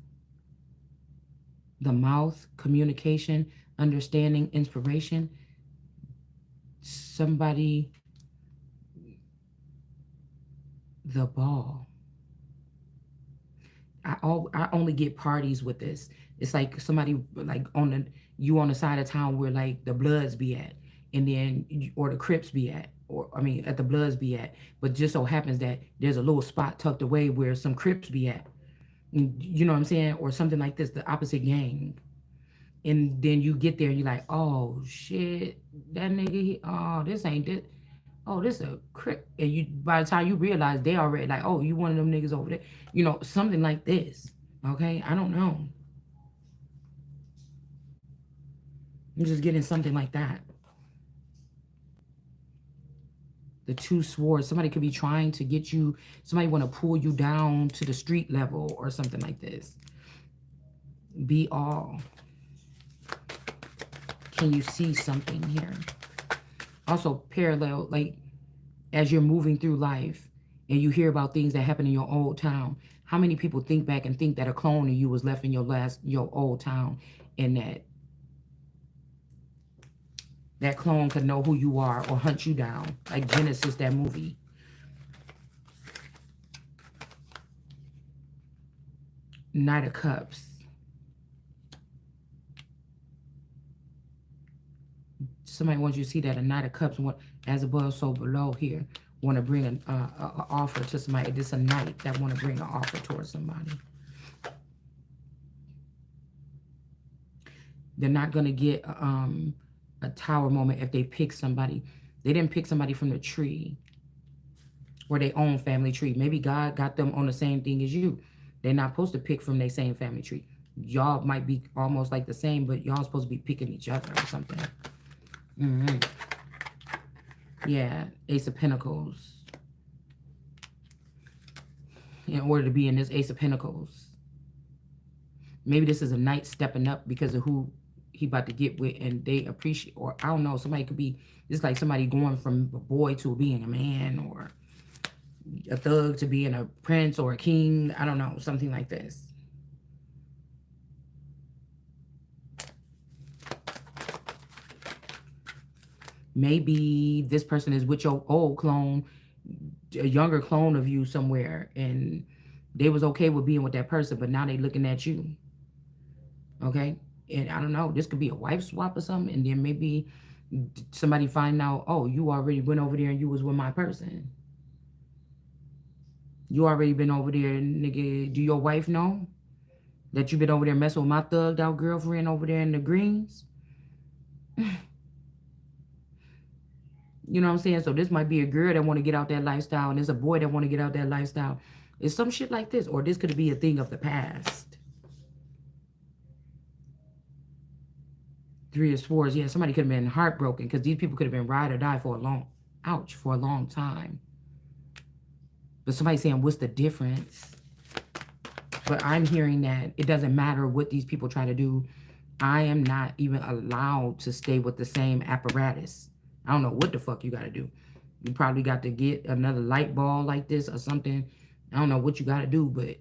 the mouth, communication, understanding, inspiration. Somebody, the ball. I only get parties with this. It's like somebody like on the side of town where like the Bloods be at, and then or the Crips be at, or I mean at the Bloods be at. But just so happens that there's a little spot tucked away where some Crips be at. You know what I'm saying? Or something like this, the opposite gang. And then you get there and you're like, oh shit, that nigga, oh, this ain't this. Oh, this a crip. And you, by the time you realize, they already like, oh, you one of them niggas over there. Something like this. Okay? I don't know. I'm just getting something like that. The two swords. Somebody could be trying to get you, somebody want to pull you down to the street level or something like this. Be all. Can you see something here? Also parallel, like as you're moving through life and you hear about things that happen in your old town, how many people think back and think that a clone of you was left in your old town, and that clone could know who you are or hunt you down, like Genesis, that movie. Knight of Cups. Somebody wants you to see that a Knight of Cups, as above, so below here, want to bring an offer to somebody. This is a knight that want to bring an offer towards somebody. They're not going to get a tower moment if they pick somebody. They didn't pick somebody from the tree or their own family tree. Maybe God got them on the same thing as you. They're not supposed to pick from their same family tree. Y'all might be almost like the same, but y'all supposed to be picking each other or something. Yeah, Ace of Pentacles. In order to be in this Ace of Pentacles. Maybe this is a knight stepping up because of who he about to get with, and they appreciate, or I don't know, somebody could be, it's like somebody going from a boy to being a man, or a thug to being a prince or a king. I don't know, something like this. Maybe this person is with your old clone, a younger clone of you somewhere, and they was okay with being with that person, but now they looking at you. Okay? And I don't know, this could be a wife swap or something, and then maybe somebody find out, oh, you already went over there and you was with my person. You already been over there, nigga. Do your wife know that you been over there messing with my thugged out girlfriend over there in the greens? You know what I'm saying? So this might be a girl that want to get out that lifestyle, and there's a boy that want to get out that lifestyle. It's some shit like this, or this could be a thing of the past. Three of Swords. Yeah, somebody could have been heartbroken because these people could have been ride or die for a long, ouch, for a long time. But somebody's saying, what's the difference? But I'm hearing that it doesn't matter what these people try to do. I am not even allowed to stay with the same apparatus. I don't know what the fuck you got to do. You probably got to get another light ball like this or something. I don't know what you got to do, but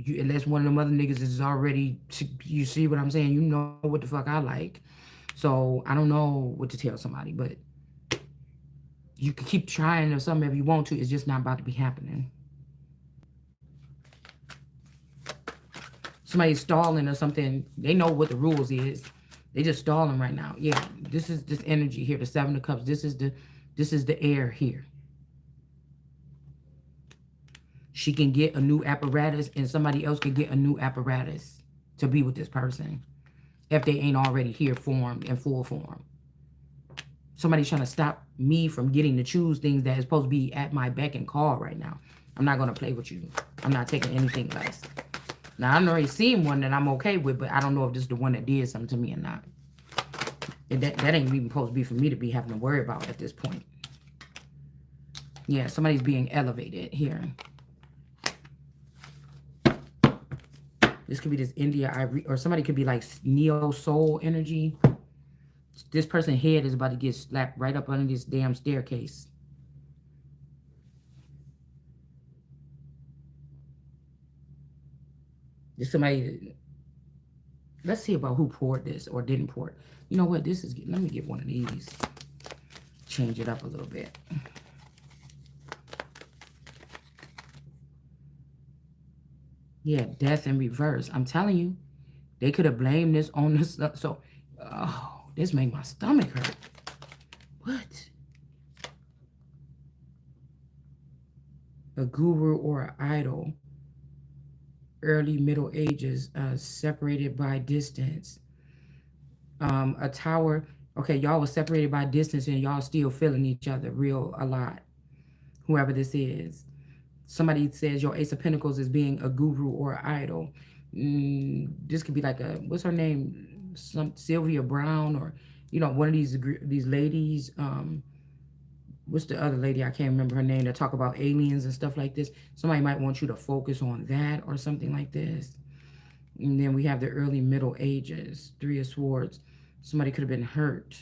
unless one of them other niggas is already, you see what I'm saying? You know what the fuck I like. So I don't know what to tell somebody, but you can keep trying or something if you want to. It's just not about to be happening. Somebody's stalling or something. They know what the rules is. They just stalling right now. Yeah, this is this energy here. The Seven of Cups. This is the air here. She can get a new apparatus, and somebody else can get a new apparatus to be with this person if they ain't already here formed in full form. Somebody's trying to stop me from getting to choose things that is supposed to be at my beck and call right now. I'm not going to play with you. I'm not taking anything less. Now, I've already seen one that I'm okay with, but I don't know if this is the one that did something to me or not. That ain't even supposed to be for me to be having to worry about at this point. Yeah, somebody's being elevated here. This could be this India Ivory, or somebody could be like Neo Soul energy. This person's head is about to get slapped right up under this damn staircase. There's somebody. Let's see about who poured this or didn't pour it. You know what? This is. Let me get one of these. Change it up a little bit. Yeah, death in reverse. I'm telling you, they could have blamed this on this. So, oh, this made my stomach hurt. What? A guru or an idol. Early Middle Ages, separated by distance. A tower. Okay, y'all was separated by distance and y'all still feeling each other real a lot. Whoever this is. Somebody says your Ace of Pentacles is being a guru or an idol. This could be like a, what's her name? Some Sylvia Brown, or one of these ladies. What's the other lady? I can't remember her name. That talk about aliens and stuff like this. Somebody might want you to focus on that or something like this. And then we have the early Middle Ages, Three of Swords. Somebody could have been hurt.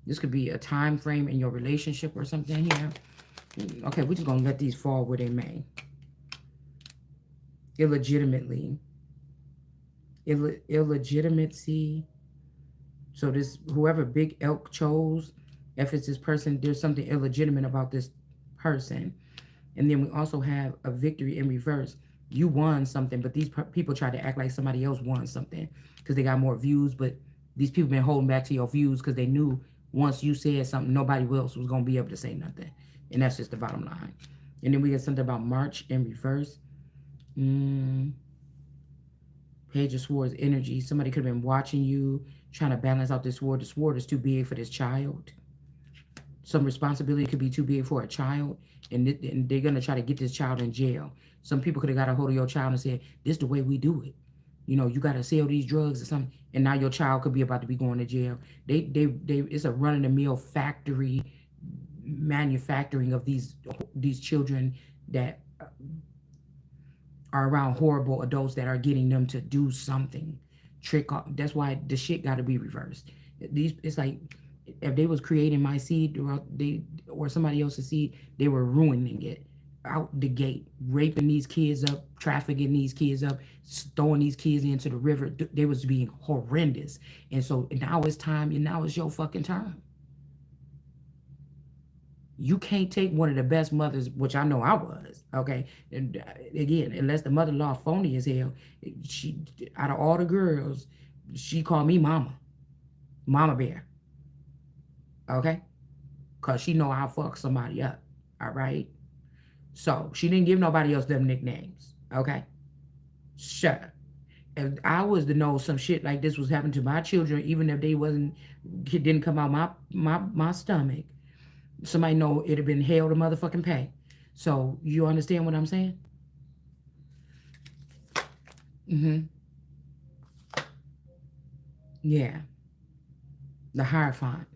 This could be a time frame in your relationship or something here. Okay, we're just going to let these fall where they may. Illegitimately. Illegitimacy. So this, whoever Big Elk chose, if it's this person, there's something illegitimate about this person. And then we also have a victory in reverse. You won something, but these people try to act like somebody else won something because they got more views. But these people been holding back to your views because they knew once you said something, nobody else was going to be able to say nothing. And that's just the bottom line. And then we get something about March in reverse. Page of Swords energy. Somebody could have been watching you, trying to balance out this sword. The sword is too big for this child. Some responsibility could be too big for a child. And they're going to try to get this child in jail. Some people could have got a hold of your child and said, this is the way we do it. You got to sell these drugs or something. And now your child could be about to be going to jail. It's a run-of-the-mill factory manufacturing of these children that are around horrible adults that are getting them to do something. That's why the shit got to be reversed. It's like if they was creating my seed or somebody else's seed, they were ruining it out the gate, raping these kids up, trafficking these kids up, throwing these kids into the river. They was being horrendous. And so now it's time, and now it's your fucking turn. You can't take one of the best mothers, which I know I was, okay? And again, unless the mother-in-law phony as hell, she, out of all the girls, she called me mama. Mama bear. Okay? Because she know I'll fuck somebody up, all right? So, she didn't give nobody else them nicknames, okay? Sure. If I was to know some shit like this was happening to my children, even if they didn't come out my stomach, somebody know it'd have been hell to motherfucking pay. So you understand what I'm saying? Mm-hmm. Yeah, the Hierophant.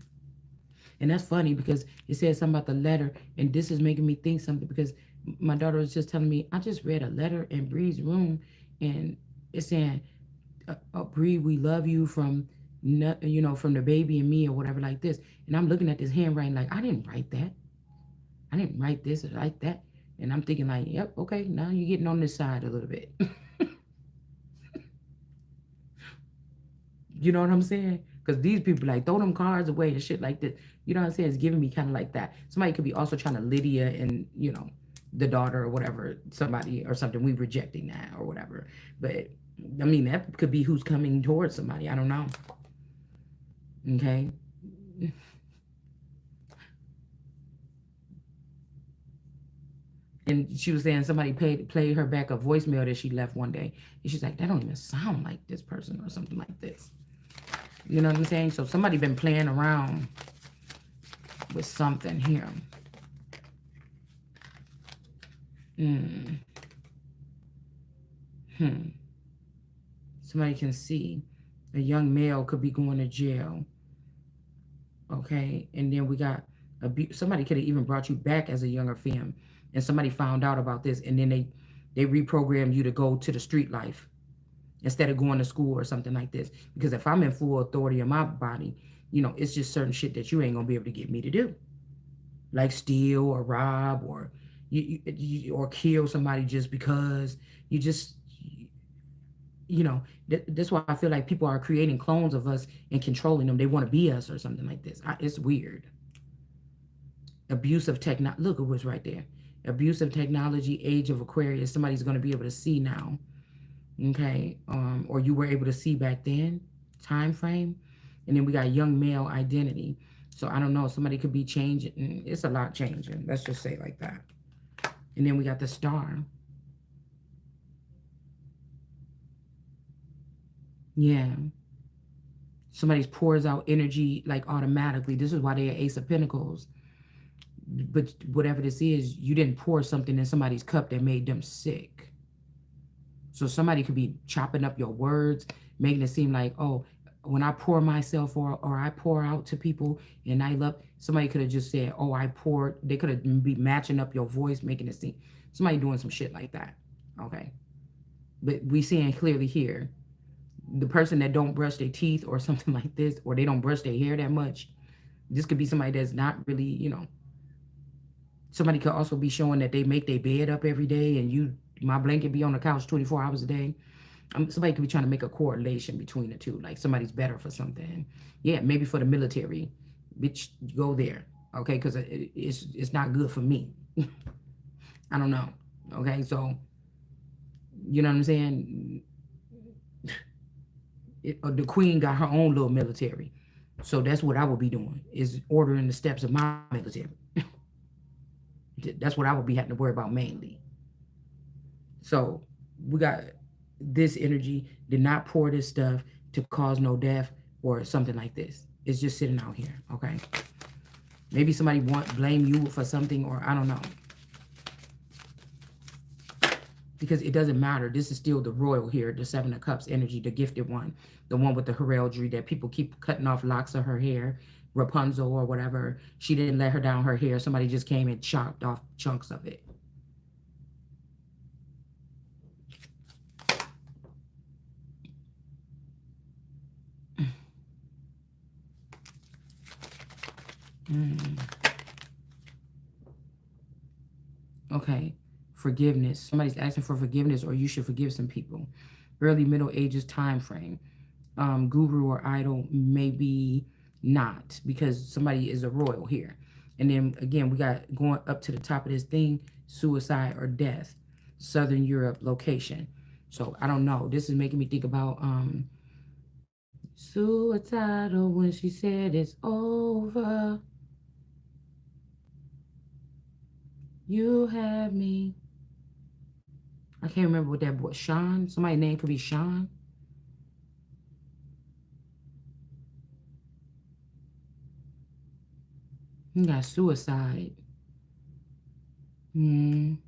And that's funny because it says something about the letter, and this is making me think something because my daughter was just telling me I just read a letter in Bree's room, and it's saying, Bree, we love you from, from the baby and me or whatever like this. And I'm looking at this handwriting like I didn't write that. I didn't write this or like that. And I'm thinking like, yep, okay, now you're getting on this side a little bit. You know what I'm saying? Because these people like throw them cards away and shit like this. You know what I'm saying? It's giving me kind of like that. Somebody could be also trying to Lydia and the daughter or whatever, somebody or something. We rejecting that or whatever. But I mean that could be who's coming towards somebody. I don't know. Okay. And she was saying somebody played her back a voicemail that she left one day, and she's like, that don't even sound like this person or something like this. You know what I'm saying? So somebody been playing around with something here. Mm. Hmm. Somebody can see a young male could be going to jail. Okay, and then we got somebody could have even brought you back as a younger femme, and somebody found out about this, and then they reprogrammed you to go to the street life instead of going to school or something like this. Because if I'm in full authority of my body, it's just certain shit that you ain't gonna be able to get me to do, like steal or rob or or kill somebody just because you just that's why I feel like people are creating clones of us and controlling them. They want to be us or something like this. It's weird. Abuse of technology. Look, it was right there. Abuse of technology, age of Aquarius. Somebody's going to be able to see now. Okay. Or you were able to see back then. Time frame. And then we got young male identity. So I don't know. Somebody could be changing. It's a lot changing. Let's just say like that. And then we got the star. Yeah. Somebody pours out energy like automatically. This is why they're Ace of Pentacles. But whatever this is, you didn't pour something in somebody's cup that made them sick. So somebody could be chopping up your words, making it seem like, oh, when I pour myself or I pour out to people and I love, somebody could have just said, oh, I poured. They could have be matching up your voice, making it seem somebody doing some shit like that. Okay. But we seeing clearly here the person that don't brush their teeth or something like this, or they don't brush their hair that much. This could be somebody that's not really, somebody could also be showing that they make their bed up every day and my blanket be on the couch 24 hours a day. Somebody could be trying to make a correlation between the two, like somebody's better for something. Yeah, maybe for the military, bitch, go there, okay? Because it's not good for me. I don't know, okay? So you know what I'm saying? The queen got her own little military, so that's what I would be doing is ordering the steps of my military. That's what I would be having to worry about mainly. So we got this energy did not pour this stuff to cause no death or something like this. It's just sitting out here, okay? Maybe somebody blame you for something, or I don't know. Because it doesn't matter. This is still the royal here, the Seven of Cups energy, the gifted one, the one with the heraldry that people keep cutting off locks of her hair, Rapunzel or whatever. She didn't let her down her hair. Somebody just came and chopped off chunks of it. Mm. Okay. Forgiveness. Somebody's asking for forgiveness, or you should forgive some people. Early Middle Ages time frame. Guru or idol, maybe not, because somebody is a royal here. And then again, we got going up to the top of this thing, suicide or death, Southern Europe location. So I don't know. This is making me think about suicidal when she said it's over. You have me. I can't remember what that boy Sean. Somebody's name could be Sean. He got suicide. Mm,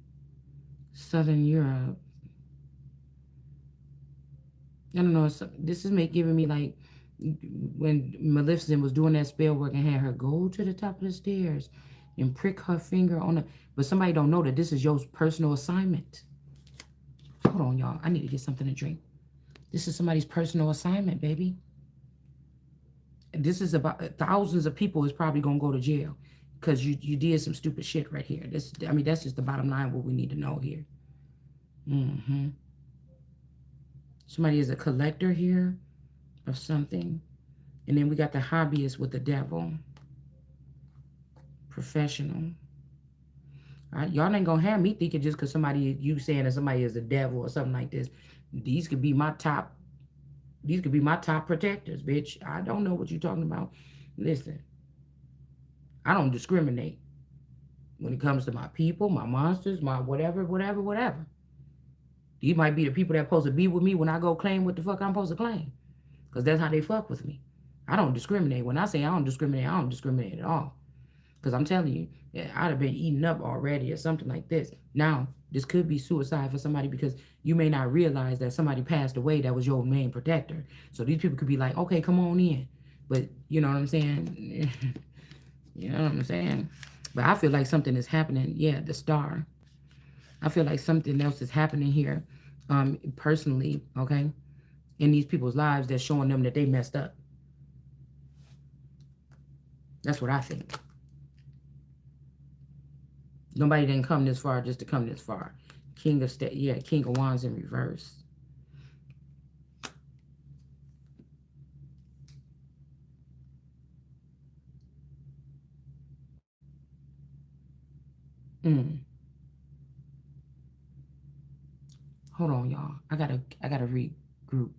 Southern Europe. I don't know. This is giving me like when Maleficent was doing that spell work and had her go to the top of the stairs and prick her finger on the. But somebody don't know that this is your personal assignment. Hold on, y'all. I need to get something to drink. This is somebody's personal assignment, baby. This is about thousands of people is probably gonna go to jail because you did some stupid shit right here. That's just the bottom line. What we need to know here. Hmm. Somebody is a collector here of something. And then we got the hobbyist with the devil. Professional. Y'all ain't gonna have me thinking just because somebody you saying that somebody is the devil or something like this. These could be my top. These could be my top protectors, bitch. I don't know what you're talking about. Listen, I don't discriminate when it comes to my people, my monsters, my whatever, whatever, whatever. These might be the people that supposed to be with me when I go claim what the fuck I'm supposed to claim. Because that's how they fuck with me. I don't discriminate. When I say I don't discriminate at all. Because I'm telling you, yeah, I'd have been eaten up already or something like this. Now, this could be suicide for somebody because you may not realize that somebody passed away that was your main protector. So these people could be like, okay, come on in. But you know what I'm saying? You know what I'm saying? But I feel like something is happening. Yeah, the star. I feel like something else is happening here, personally, okay, in these people's lives that's showing them that they messed up. That's what I think. Nobody didn't come this far just to come this far. King of Wands in reverse. Mm. Hold on, y'all. I gotta regroup.